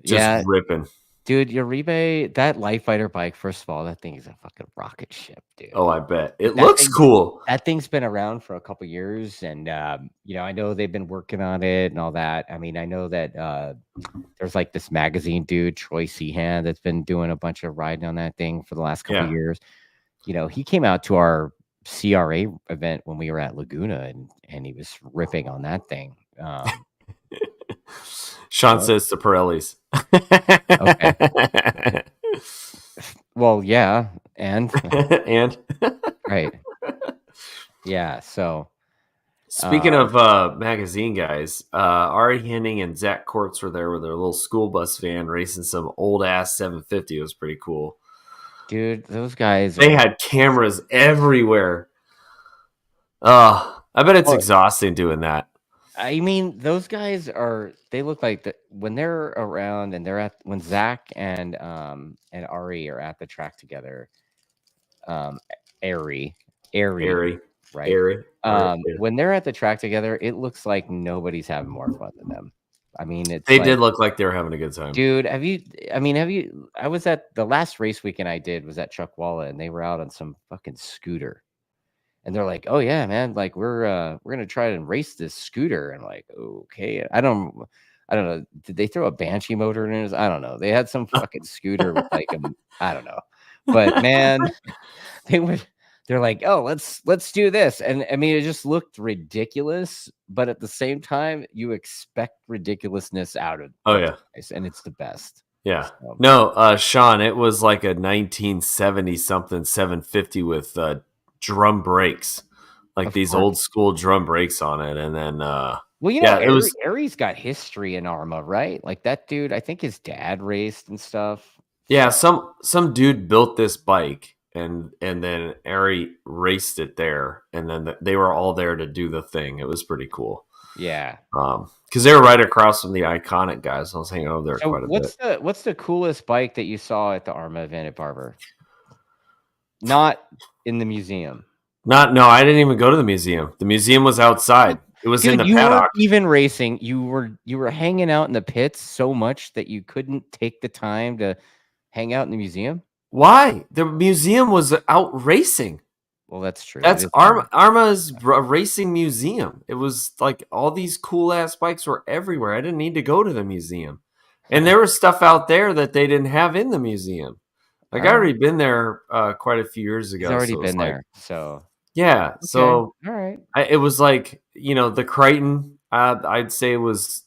[SPEAKER 1] Just
[SPEAKER 3] Yeah,
[SPEAKER 1] ripping.
[SPEAKER 3] dude, Uribe, that Life Fighter bike, first of all, that thing is a fucking rocket ship, dude.
[SPEAKER 1] Oh, I bet.
[SPEAKER 3] Like
[SPEAKER 1] It looks cool.
[SPEAKER 3] that thing's been around for a couple years, and I know they've been working on it and all that. I mean, I know that there's like this magazine dude, Troy Seahan, that's been doing a bunch of riding on that thing for the last couple
[SPEAKER 1] Yeah.
[SPEAKER 3] years. He came out to our CRA event when we were at Laguna, and he was ripping on that thing.
[SPEAKER 1] Sean says to Pirellis.
[SPEAKER 3] Okay. Well, yeah, and
[SPEAKER 1] And
[SPEAKER 3] right, yeah. So
[SPEAKER 1] speaking of magazine guys, Ari Henning and Zach Kortz were there with their little school bus van racing some old ass 750. It was pretty cool.
[SPEAKER 3] dude, those guys,
[SPEAKER 1] They had cameras everywhere. I bet it's exhausting doing that.
[SPEAKER 3] I mean, those guys they look like when they're around and when Zach and Ari are at the track together, Ari, right?
[SPEAKER 1] Airy.
[SPEAKER 3] When they're at the track together, it looks like nobody's having more fun than them. I mean,
[SPEAKER 1] They did look like they were having a good time.
[SPEAKER 3] dude, I was at the last race weekend I did was at Chuck Walla, and they were out on some fucking scooter. And they're like, "Oh yeah, man! Like we're gonna try and race this scooter." And I'm like, okay, I don't know. Did they throw a Banshee motor in it? I don't know. They had some fucking scooter with like I don't know. But man, they're like, oh, let's do this. And I mean, it just looked ridiculous, but at the same time, you expect ridiculousness out of
[SPEAKER 1] Oh
[SPEAKER 3] those
[SPEAKER 1] yeah.
[SPEAKER 3] guys, and it's the best.
[SPEAKER 1] Yeah.
[SPEAKER 3] So,
[SPEAKER 1] No, Sean, it was like a 1970 something 750 with drum brakes, like
[SPEAKER 3] of
[SPEAKER 1] these
[SPEAKER 3] course.
[SPEAKER 1] old school drum brakes on it. And then,
[SPEAKER 3] Well, you know,
[SPEAKER 1] yeah, it was,
[SPEAKER 3] Aries got history in AHRMA, right? Like that dude, I think his dad raced and stuff.
[SPEAKER 1] yeah,
[SPEAKER 3] So
[SPEAKER 1] some dude built this bike and then Ari raced it there. And then they were all there to do the thing. It was pretty cool.
[SPEAKER 3] yeah.
[SPEAKER 1] Because they were right across from the iconic guys. I was hanging over there
[SPEAKER 3] So
[SPEAKER 1] quite a bit.
[SPEAKER 3] what's the coolest bike that you saw at the AHRMA event at Barber? Not in the museum.
[SPEAKER 1] No, I didn't even go to the museum. The museum was outside. It was in
[SPEAKER 3] Dude,
[SPEAKER 1] the
[SPEAKER 3] you weren't
[SPEAKER 1] paddock.
[SPEAKER 3] even racing. You were hanging out in the pits so much that you couldn't take the time to hang out in the museum.
[SPEAKER 1] Why? The museum was out racing.
[SPEAKER 3] Well, that's true.
[SPEAKER 1] That's
[SPEAKER 3] It is
[SPEAKER 1] AHRMA's racing museum. It was like all these cool ass bikes were everywhere. I didn't need to go to the museum. And there was stuff out there that they didn't have in the museum. Like I already been there quite a few years ago.
[SPEAKER 3] He's already
[SPEAKER 1] so it was
[SPEAKER 3] been
[SPEAKER 1] like,
[SPEAKER 3] there. So
[SPEAKER 1] yeah.
[SPEAKER 3] okay.
[SPEAKER 1] So
[SPEAKER 3] All right.
[SPEAKER 1] it was like, the Crichton. I'd say it was.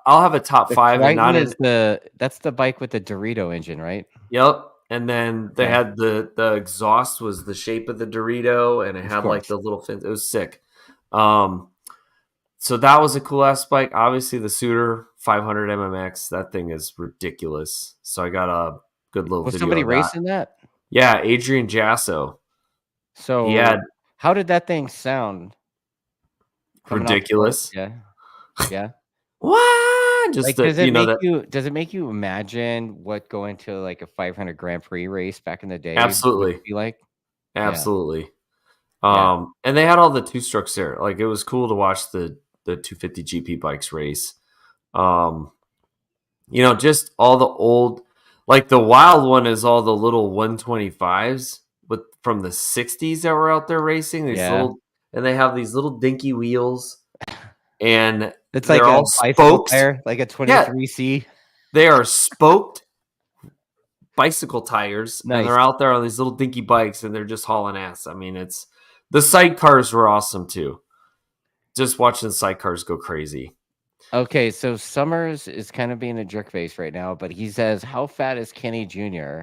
[SPEAKER 1] I'll have a top
[SPEAKER 3] The
[SPEAKER 1] 5 and not
[SPEAKER 3] Crichton
[SPEAKER 1] in.
[SPEAKER 3] is that's the bike with the Dorito engine, right?
[SPEAKER 1] Yep. And then they
[SPEAKER 3] Okay.
[SPEAKER 1] had the exhaust was the shape of the Dorito, and it
[SPEAKER 3] Of
[SPEAKER 1] had like
[SPEAKER 3] course.
[SPEAKER 1] the little fins. It was sick. So that was a cool ass bike. Obviously, the Suitor 500 MMX. That thing is ridiculous. So I got a good little
[SPEAKER 3] Was
[SPEAKER 1] video
[SPEAKER 3] somebody
[SPEAKER 1] of that.
[SPEAKER 3] racing that?
[SPEAKER 1] Yeah, Adrian Jasso.
[SPEAKER 3] So
[SPEAKER 1] He had
[SPEAKER 3] how did that thing sound? Coming off the board?
[SPEAKER 1] ridiculous.
[SPEAKER 3] Yeah. Yeah.
[SPEAKER 1] What? Just
[SPEAKER 3] Like,
[SPEAKER 1] that
[SPEAKER 3] does it make you imagine what going to like a 500 Grand Prix race back in the day would
[SPEAKER 1] absolutely,
[SPEAKER 3] be like?
[SPEAKER 1] absolutely.
[SPEAKER 3] Yeah.
[SPEAKER 1] And they had all the two strokes there. Like it was cool to watch the 250 GP bikes race. Just all the old, like the wild one is all the little 125s with from the 60s that were out there racing. These
[SPEAKER 3] Yeah.
[SPEAKER 1] little, and they have these little dinky wheels, and
[SPEAKER 3] It's like
[SPEAKER 1] they're
[SPEAKER 3] a
[SPEAKER 1] all
[SPEAKER 3] bicycle
[SPEAKER 1] spokes.
[SPEAKER 3] tire, like a 23C.
[SPEAKER 1] They are spoked bicycle tires,
[SPEAKER 3] Nice.
[SPEAKER 1] and they're out there on these little dinky bikes, and they're just hauling ass. I mean, the sidecars were awesome too. Just watching the sidecars go crazy.
[SPEAKER 3] Okay, so Summers is kind of being a jerk face right now, but he says, "How fat is Kenny Jr.?"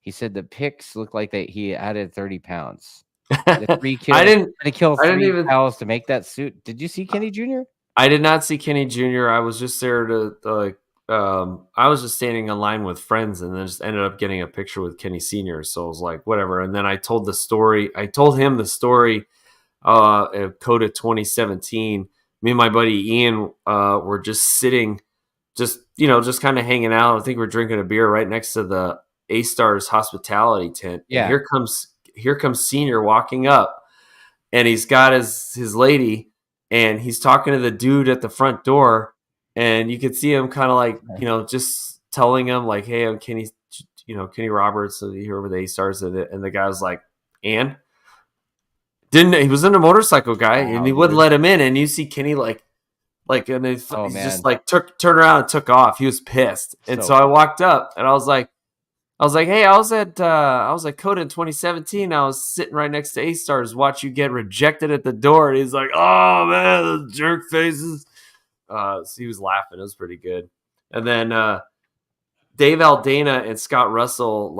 [SPEAKER 3] He said the pics look like that he added 30 pounds. The 3 kills.
[SPEAKER 1] I didn't
[SPEAKER 3] kill 3
[SPEAKER 1] even
[SPEAKER 3] cows to make that suit. Did you see Kenny Jr.?
[SPEAKER 1] I did not see Kenny Jr. I was just there to I was just standing in line with friends, and then just ended up getting a picture with Kenny Sr. So I was like, whatever. And then I told him the story of COTA 2017. Me and my buddy Ian were just sitting, just kind of hanging out. I think we're drinking a beer right next to the A-Stars hospitality tent.
[SPEAKER 3] Yeah.
[SPEAKER 1] And here comes Senior walking up, and he's got his lady, and he's talking to the dude at the front door, and you could see him kind of like, just telling him like, hey, I'm Kenny, Kenny Roberts here with the A-Stars, and the guy was like, and he was in a motorcycle guy, and he wouldn't let him in, and you see Kenny and he just like turned around and took off. He was pissed, and so I walked up, and I was like, hey, I was at COTA in 2017. I was sitting right next to A-Stars, watch you get rejected at the door, and he's like, oh man, those jerk faces. So he was laughing. It was pretty good. And then Dave Aldana and Scott Russell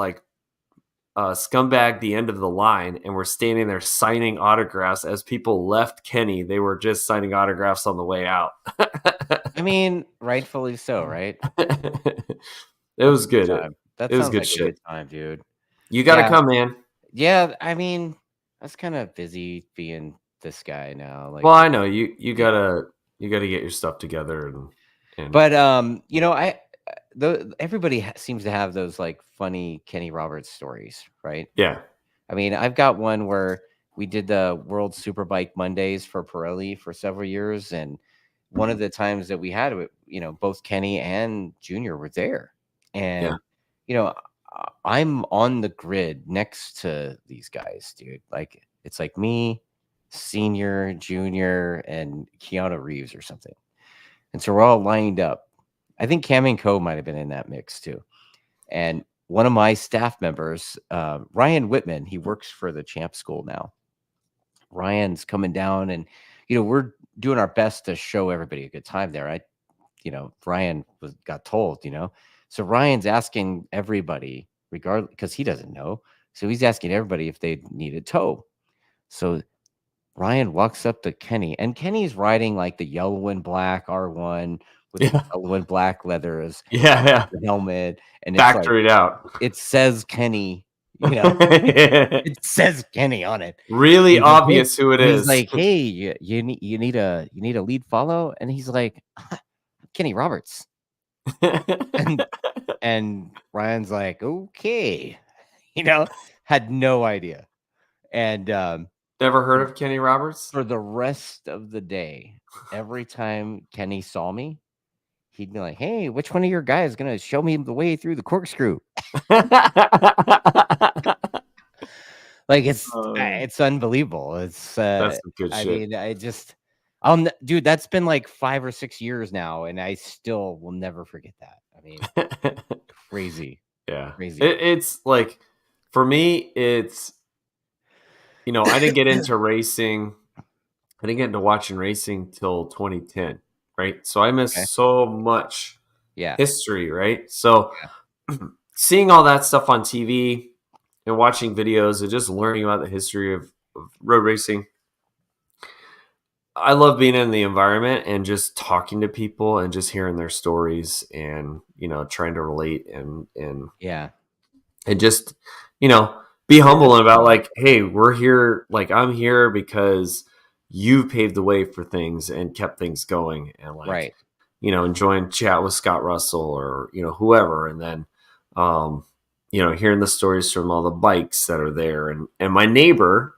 [SPEAKER 1] scumbag the end of the line, and we're standing there signing autographs as people left Kenny. They were just signing autographs on the way out.
[SPEAKER 3] I mean, rightfully so, right?
[SPEAKER 1] It was good.
[SPEAKER 3] That
[SPEAKER 1] was
[SPEAKER 3] sounds
[SPEAKER 1] good
[SPEAKER 3] like
[SPEAKER 1] shit.
[SPEAKER 3] a good time, dude.
[SPEAKER 1] You got to come, man.
[SPEAKER 3] Yeah, I mean, that's kind of busy being this guy now. Like,
[SPEAKER 1] well, I know you gotta get your stuff together, and
[SPEAKER 3] but everybody seems to have those like funny Kenny Roberts stories, right?
[SPEAKER 1] Yeah.
[SPEAKER 3] I mean, I've got one where we did the World Superbike Mondays for Pirelli for several years, and one of the times that we had it, both Kenny and Junior were there, and I'm on the grid next to these guys, dude. Like, it's like me, Senior, Junior, and Keanu Reeves or something. And so we're all lined up. I think Cam and Co might have been in that mix too. And one of my staff members, Ryan Whitman, he works for the Champ School now. Ryan's coming down, and we're doing our best to show everybody a good time there. Ryan got told, so Ryan's asking everybody, regardless, because he doesn't know. So he's asking everybody if they need a tow. So Ryan walks up to Kenny, and Kenny's riding like the yellow and black R1 with the yellow and black leathers,
[SPEAKER 1] Yeah.
[SPEAKER 3] the helmet, and it's
[SPEAKER 1] Factoried out.
[SPEAKER 3] It says Kenny, it says Kenny on it.
[SPEAKER 1] Really obvious who it is.
[SPEAKER 3] He's like, hey, you need a lead follow, and he's like, Kenny Roberts, and Ryan's like, okay, had no idea, and
[SPEAKER 1] never heard of Kenny Roberts.
[SPEAKER 3] For the rest of the day, every time Kenny saw me, he'd be like, hey, which one of your guys is going to show me the way through the corkscrew? Like, it's unbelievable. It's
[SPEAKER 1] that's some good shit.
[SPEAKER 3] I mean, dude, that's been like 5 or 6 years now, and I still will never forget that. I mean, crazy.
[SPEAKER 1] Yeah.
[SPEAKER 3] Crazy.
[SPEAKER 1] It's like, for me, it's, I didn't get into racing. I didn't get into watching racing till 2010, right? So I missed so much history, right? So seeing all that stuff on TV and watching videos and just learning about the history of road racing, I love being in the environment and just talking to people and just hearing their stories and, trying to relate and just, be humble about like, hey, we're here. Like, I'm here because you paved the way for things and kept things going, and like, enjoying chat with Scott Russell or, whoever. And then, hearing the stories from all the bikes that are there. And my neighbor,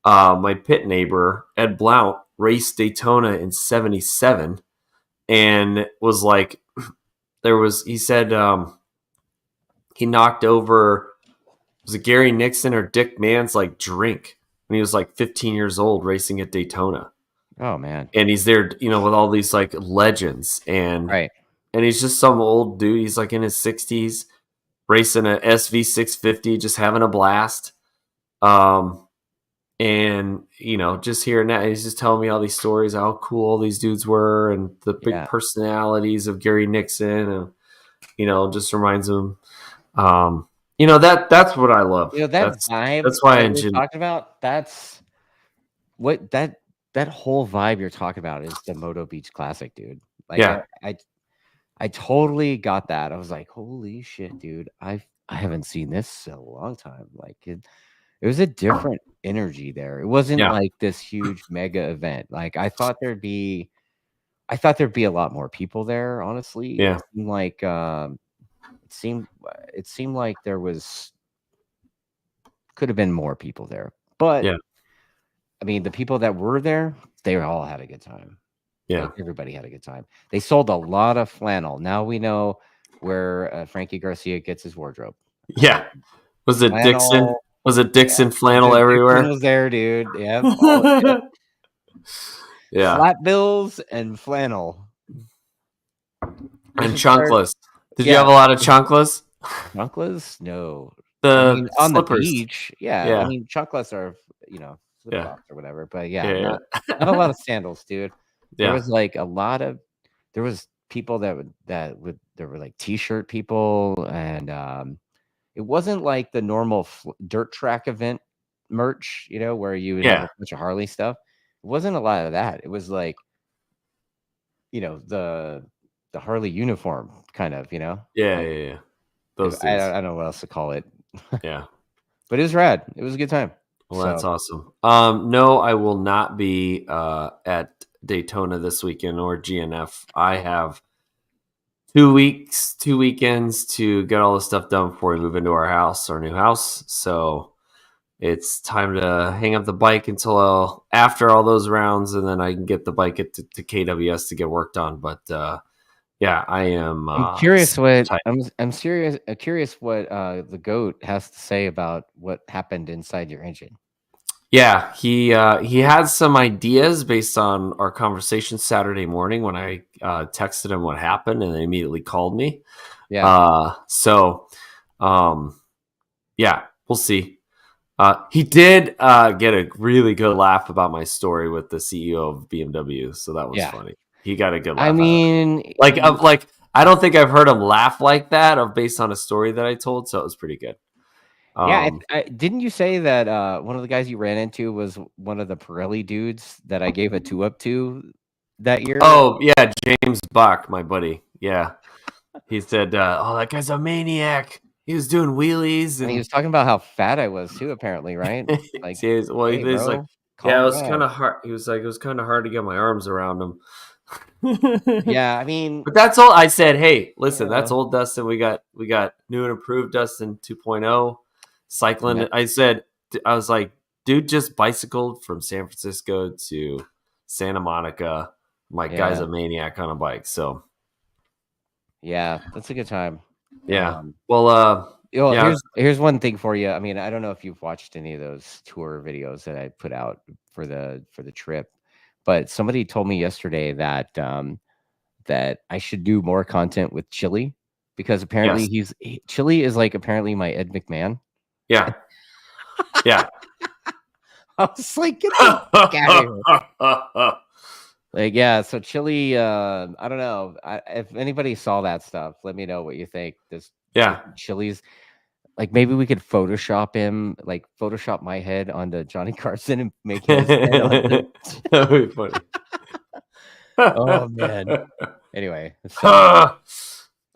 [SPEAKER 1] my pit neighbor, Ed Blount, raced Daytona in 77 and was like, he said, he knocked over, was it Gary Nixon or Dick Mann's like drink when he was like 15 years old racing at Daytona.
[SPEAKER 3] Oh man.
[SPEAKER 1] And he's there, with all these like legends, and he's just some old dude. He's like in his 60s racing a SV 650, just having a blast. And just hearing that, he's just telling me all these stories, how cool all these dudes were and the big personalities of Gary Nixon, and just reminds him, that's what I love.
[SPEAKER 3] That's vibe.
[SPEAKER 1] That's why
[SPEAKER 3] you're talking about. That's what that whole vibe you're talking about is the Moto Beach Classic, dude. Like, I totally got that. I was like, holy shit, dude. I haven't seen this in a long time. Like, it was a different energy there. It wasn't like this huge mega event. Like, I thought there'd be a lot more people there, honestly.
[SPEAKER 1] Yeah.
[SPEAKER 3] It seemed like there could have been more people there. But I mean, the people that were there, they all had a good time. Yeah. Like, everybody had a good time. They sold a lot of flannel. Now we know where Frankie Garcia gets his wardrobe.
[SPEAKER 1] Yeah. Was it flannel, Dixon? Was it Dixon flannel everywhere?
[SPEAKER 3] Dixon was there, dude. Yeah.
[SPEAKER 1] Yeah.
[SPEAKER 3] Flat bills and flannel.
[SPEAKER 1] And chunkless. Did you have a lot of chunkless?
[SPEAKER 3] Chunkless? No.
[SPEAKER 1] On
[SPEAKER 3] the beach. Yeah. I mean, chunkless are, flip-flops or whatever. But not a lot of sandals, dude. There was like there was people that were like t-shirt people, and it wasn't like the normal dirt track event merch, where you would have a bunch of Harley stuff. It wasn't a lot of that. It was like, the Harley uniform kind of,
[SPEAKER 1] Yeah. Those
[SPEAKER 3] I don't know what else to call it.
[SPEAKER 1] Yeah.
[SPEAKER 3] But it was rad. It was a good time.
[SPEAKER 1] Well, that's awesome. No, I will not be at Daytona this weekend or GNF. I have 2 weekends to get all the stuff done before we move into our new house. So it's time to hang up the bike until after all those rounds, and then I can get the bike to KWS to get worked on. But I am.
[SPEAKER 3] I'm curious what curious what the GOAT has to say about what happened inside your engine.
[SPEAKER 1] Yeah, he had some ideas based on our conversation Saturday morning when I texted him what happened, and they immediately called me.
[SPEAKER 3] Yeah.
[SPEAKER 1] So, yeah, we'll see. He did get a really good laugh about my story with the CEO of BMW, so that was
[SPEAKER 3] Yeah.
[SPEAKER 1] funny. He got a good
[SPEAKER 3] I
[SPEAKER 1] laugh out of it.
[SPEAKER 3] mean,
[SPEAKER 1] Like I don't think I've heard him laugh like that of based on a story that I told, so it was pretty good.
[SPEAKER 3] yeah. Didn't you say that one of the guys you ran into was one of the Pirelli dudes that I gave a 2-up to that year?
[SPEAKER 1] Oh yeah, James Bach, my buddy. Yeah, he said, "Oh, that guy's a maniac. He was doing wheelies
[SPEAKER 3] And he
[SPEAKER 1] and
[SPEAKER 3] was talking about how fat I was too, apparently, right? Like,
[SPEAKER 1] well,
[SPEAKER 3] hey,
[SPEAKER 1] he's like,
[SPEAKER 3] bro,
[SPEAKER 1] yeah, it
[SPEAKER 3] calm
[SPEAKER 1] was kind
[SPEAKER 3] down.
[SPEAKER 1] of hard. He was like, it was kind of hard to get my arms around him."
[SPEAKER 3] Yeah, I mean,
[SPEAKER 1] But that's all I said. Hey, listen, that's
[SPEAKER 3] uh,
[SPEAKER 1] old Dustin. We got new and improved Dustin 2.0 cycling.
[SPEAKER 3] yeah,
[SPEAKER 1] I was like, dude just bicycled from San Francisco to Santa Monica. My guy's
[SPEAKER 3] yeah,
[SPEAKER 1] a maniac on a bike. So
[SPEAKER 3] yeah, that's a good time.
[SPEAKER 1] yeah. Well, yeah,
[SPEAKER 3] Here's one thing for you. I mean, I don't know if you've watched any of those tour videos that I put out for the trip, but somebody told me yesterday that that I should do more content with Chili because apparently
[SPEAKER 1] yes,
[SPEAKER 3] Chili is like apparently my Ed McMahon.
[SPEAKER 1] yeah, yeah.
[SPEAKER 3] I was like, get the fuck out of here. Like, yeah, so Chili, I don't know. If anybody saw that stuff, let me know what you think. This
[SPEAKER 1] Yeah.
[SPEAKER 3] Chili's, like, maybe we could Photoshop him, like Photoshop my head onto Johnny Carson and make his head onto.
[SPEAKER 1] That would be funny.
[SPEAKER 3] Oh man. Anyway, so
[SPEAKER 1] All right.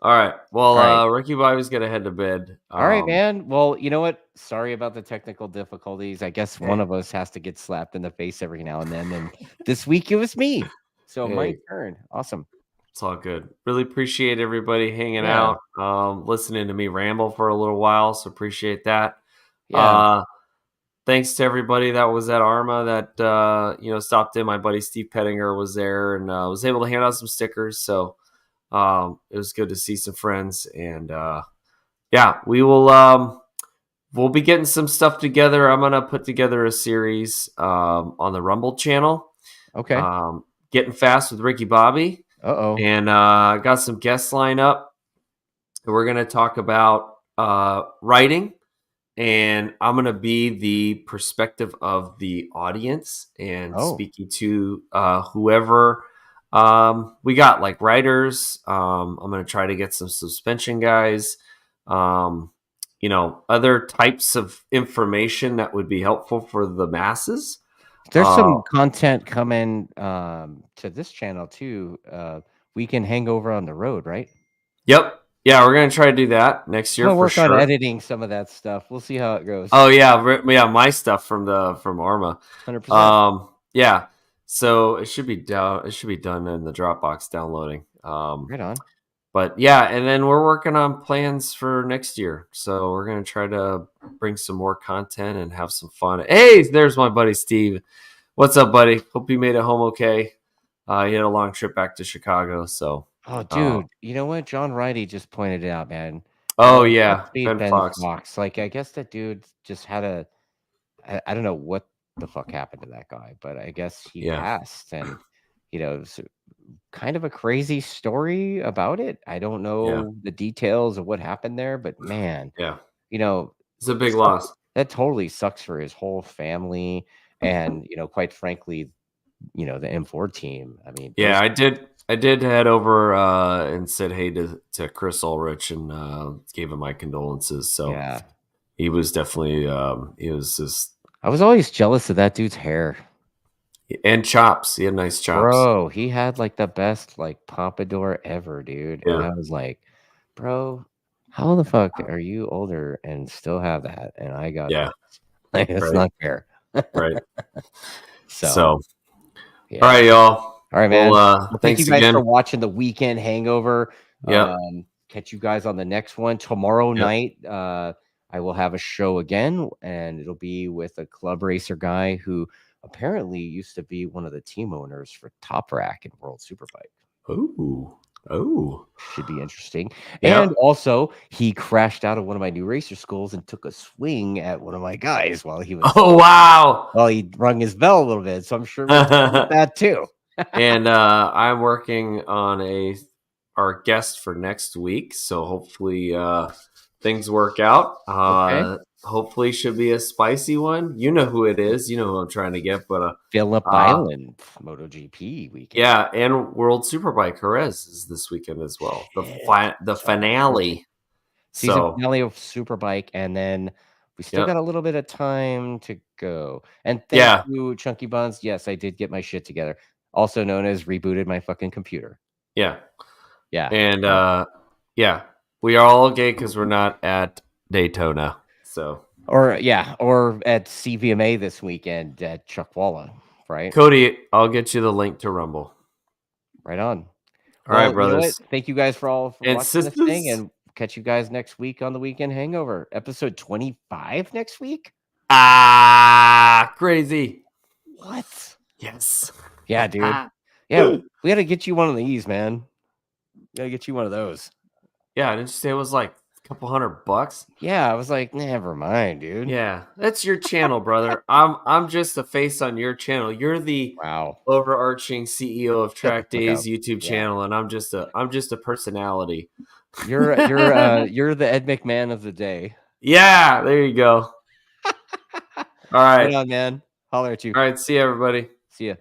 [SPEAKER 3] all right.
[SPEAKER 1] Well, Ricky Bobby's gonna head to bed.
[SPEAKER 3] All right, man. Well, you know what? Sorry about the technical difficulties. I guess one
[SPEAKER 1] Hey,
[SPEAKER 3] of us has to get slapped in the face every now and then. And this week it was me. So my
[SPEAKER 1] hey,
[SPEAKER 3] turn. Awesome.
[SPEAKER 1] it's all good. Really appreciate everybody hanging
[SPEAKER 3] Yeah.
[SPEAKER 1] out, listening to me ramble for a little while. So appreciate that.
[SPEAKER 3] Yeah.
[SPEAKER 1] Thanks to everybody that was at AHRMA that stopped in. My buddy Steve Pettinger was there and was able to hand out some stickers. So it was good to see some friends. And yeah, we'll be getting some stuff together. I'm gonna put together a series on the Rumble channel.
[SPEAKER 3] Okay.
[SPEAKER 1] Getting fast with Ricky Bobby.
[SPEAKER 3] Uh-oh.
[SPEAKER 1] And I got some guests lined up. We're going to talk about writing, and I'm going to be the perspective of the audience and
[SPEAKER 3] Oh.
[SPEAKER 1] speaking to whoever we got, like writers. I'm going to try to get some suspension guys, other types of information that would be helpful for the masses.
[SPEAKER 3] There's some content coming to this channel too. Weekend Hangover on the road, right?
[SPEAKER 1] Yep. Yeah, we're gonna try to do that next
[SPEAKER 3] I'm
[SPEAKER 1] year
[SPEAKER 3] gonna
[SPEAKER 1] for
[SPEAKER 3] work on
[SPEAKER 1] sure.
[SPEAKER 3] editing some of that stuff. We'll see how it goes.
[SPEAKER 1] Oh yeah, yeah, my stuff from AHRMA.
[SPEAKER 3] 100%.
[SPEAKER 1] Yeah. So it should be down. It should be done in the Dropbox downloading.
[SPEAKER 3] Right on.
[SPEAKER 1] But yeah, and then we're working on plans for next year. So we're gonna try to bring some more content and have some fun. Hey, there's my buddy Steve. What's up, buddy? Hope you made it home okay. He had a long trip back to Chicago. So
[SPEAKER 3] Oh, dude, you know what? John Ridey just pointed it out, man.
[SPEAKER 1] oh yeah,
[SPEAKER 3] Godspeed
[SPEAKER 1] Ben
[SPEAKER 3] Ben
[SPEAKER 1] Fox.
[SPEAKER 3] Fox. Like, I guess that dude just had I don't know what the fuck happened to that guy, but I guess he
[SPEAKER 1] Yeah.
[SPEAKER 3] passed, and it's kind of a crazy story about it. I don't know the details of what happened there, but man,
[SPEAKER 1] Yeah.
[SPEAKER 3] it's
[SPEAKER 1] a big loss.
[SPEAKER 3] That totally sucks for his whole family, and quite frankly, the M4 team. I mean,
[SPEAKER 1] Yeah, I did head over and said hey to Chris Ulrich and gave him my condolences. So
[SPEAKER 3] yeah,
[SPEAKER 1] he was definitely he was just
[SPEAKER 3] I was always jealous of that dude's hair.
[SPEAKER 1] and chops. He had nice chops.
[SPEAKER 3] Bro, he had like the best like pompadour ever, dude. And
[SPEAKER 1] Yeah.
[SPEAKER 3] I was like, bro, how the fuck are you older and still have that? And I got
[SPEAKER 1] Yeah.
[SPEAKER 3] this. Like, it's
[SPEAKER 1] Right.
[SPEAKER 3] not fair.
[SPEAKER 1] Right.
[SPEAKER 3] So yeah.
[SPEAKER 1] All right, y'all.
[SPEAKER 3] All right, man.
[SPEAKER 1] Well,
[SPEAKER 3] Thank you
[SPEAKER 1] thanks
[SPEAKER 3] guys
[SPEAKER 1] again.
[SPEAKER 3] for watching the Weekend Hangover.
[SPEAKER 1] Yep.
[SPEAKER 3] Catch you guys on the next one tomorrow night. I will have a show again, and it'll be with a club racer guy who apparently used to be one of the team owners for Top Rack and World Superbike.
[SPEAKER 1] Ooh. Oh,
[SPEAKER 3] Should be interesting.
[SPEAKER 1] yeah.
[SPEAKER 3] And also, he crashed out of one of my new racer schools and took a swing at one of my guys while he was
[SPEAKER 1] Oh, wow.
[SPEAKER 3] well, he rung his bell a little bit. So I'm sure we'll talk about that too.
[SPEAKER 1] And I'm working on our guest for next week, so hopefully things work out.
[SPEAKER 3] Okay.
[SPEAKER 1] Hopefully, should be a spicy one. You know who it is. You know who I'm trying to get, but
[SPEAKER 3] Phillip Island MotoGP weekend.
[SPEAKER 1] yeah, and World Superbike Jerez is this weekend as well. The finale.
[SPEAKER 3] Season finale of Superbike, and then we still
[SPEAKER 1] Yep.
[SPEAKER 3] got a little bit of time to go. And thank you, Chunky Buns. Yes, I did get my shit together. Also known as rebooted my fucking computer.
[SPEAKER 1] Yeah.
[SPEAKER 3] And
[SPEAKER 1] yeah, we are all gay because we're not at Daytona. So
[SPEAKER 3] or at CVMA this weekend at Chuckwalla, right?
[SPEAKER 1] Cody, I'll get you the link to Rumble.
[SPEAKER 3] Right on.
[SPEAKER 1] All right, brothers.
[SPEAKER 3] You know what? Thank you guys for watching this
[SPEAKER 1] sisters.
[SPEAKER 3] thing, and catch you guys next week on the Weekend Hangover, episode 25 next week.
[SPEAKER 1] Crazy.
[SPEAKER 3] What?
[SPEAKER 1] Yes.
[SPEAKER 3] Yeah, dude. Yeah, we got to get you one of these, man. Got to get you one of those.
[SPEAKER 1] Yeah, didn't you say it was like a couple $100?
[SPEAKER 3] Yeah, I was like, never mind, dude.
[SPEAKER 1] Yeah, that's your channel, brother. I'm just a face on your channel. You're the overarching CEO of TrackDaz YouTube channel, and I'm just a personality.
[SPEAKER 3] You're the Ed McMahon of the day.
[SPEAKER 1] Yeah, there you go. All right.
[SPEAKER 3] Right on, man. Holler at you.
[SPEAKER 1] All right, see you, everybody.
[SPEAKER 3] See ya.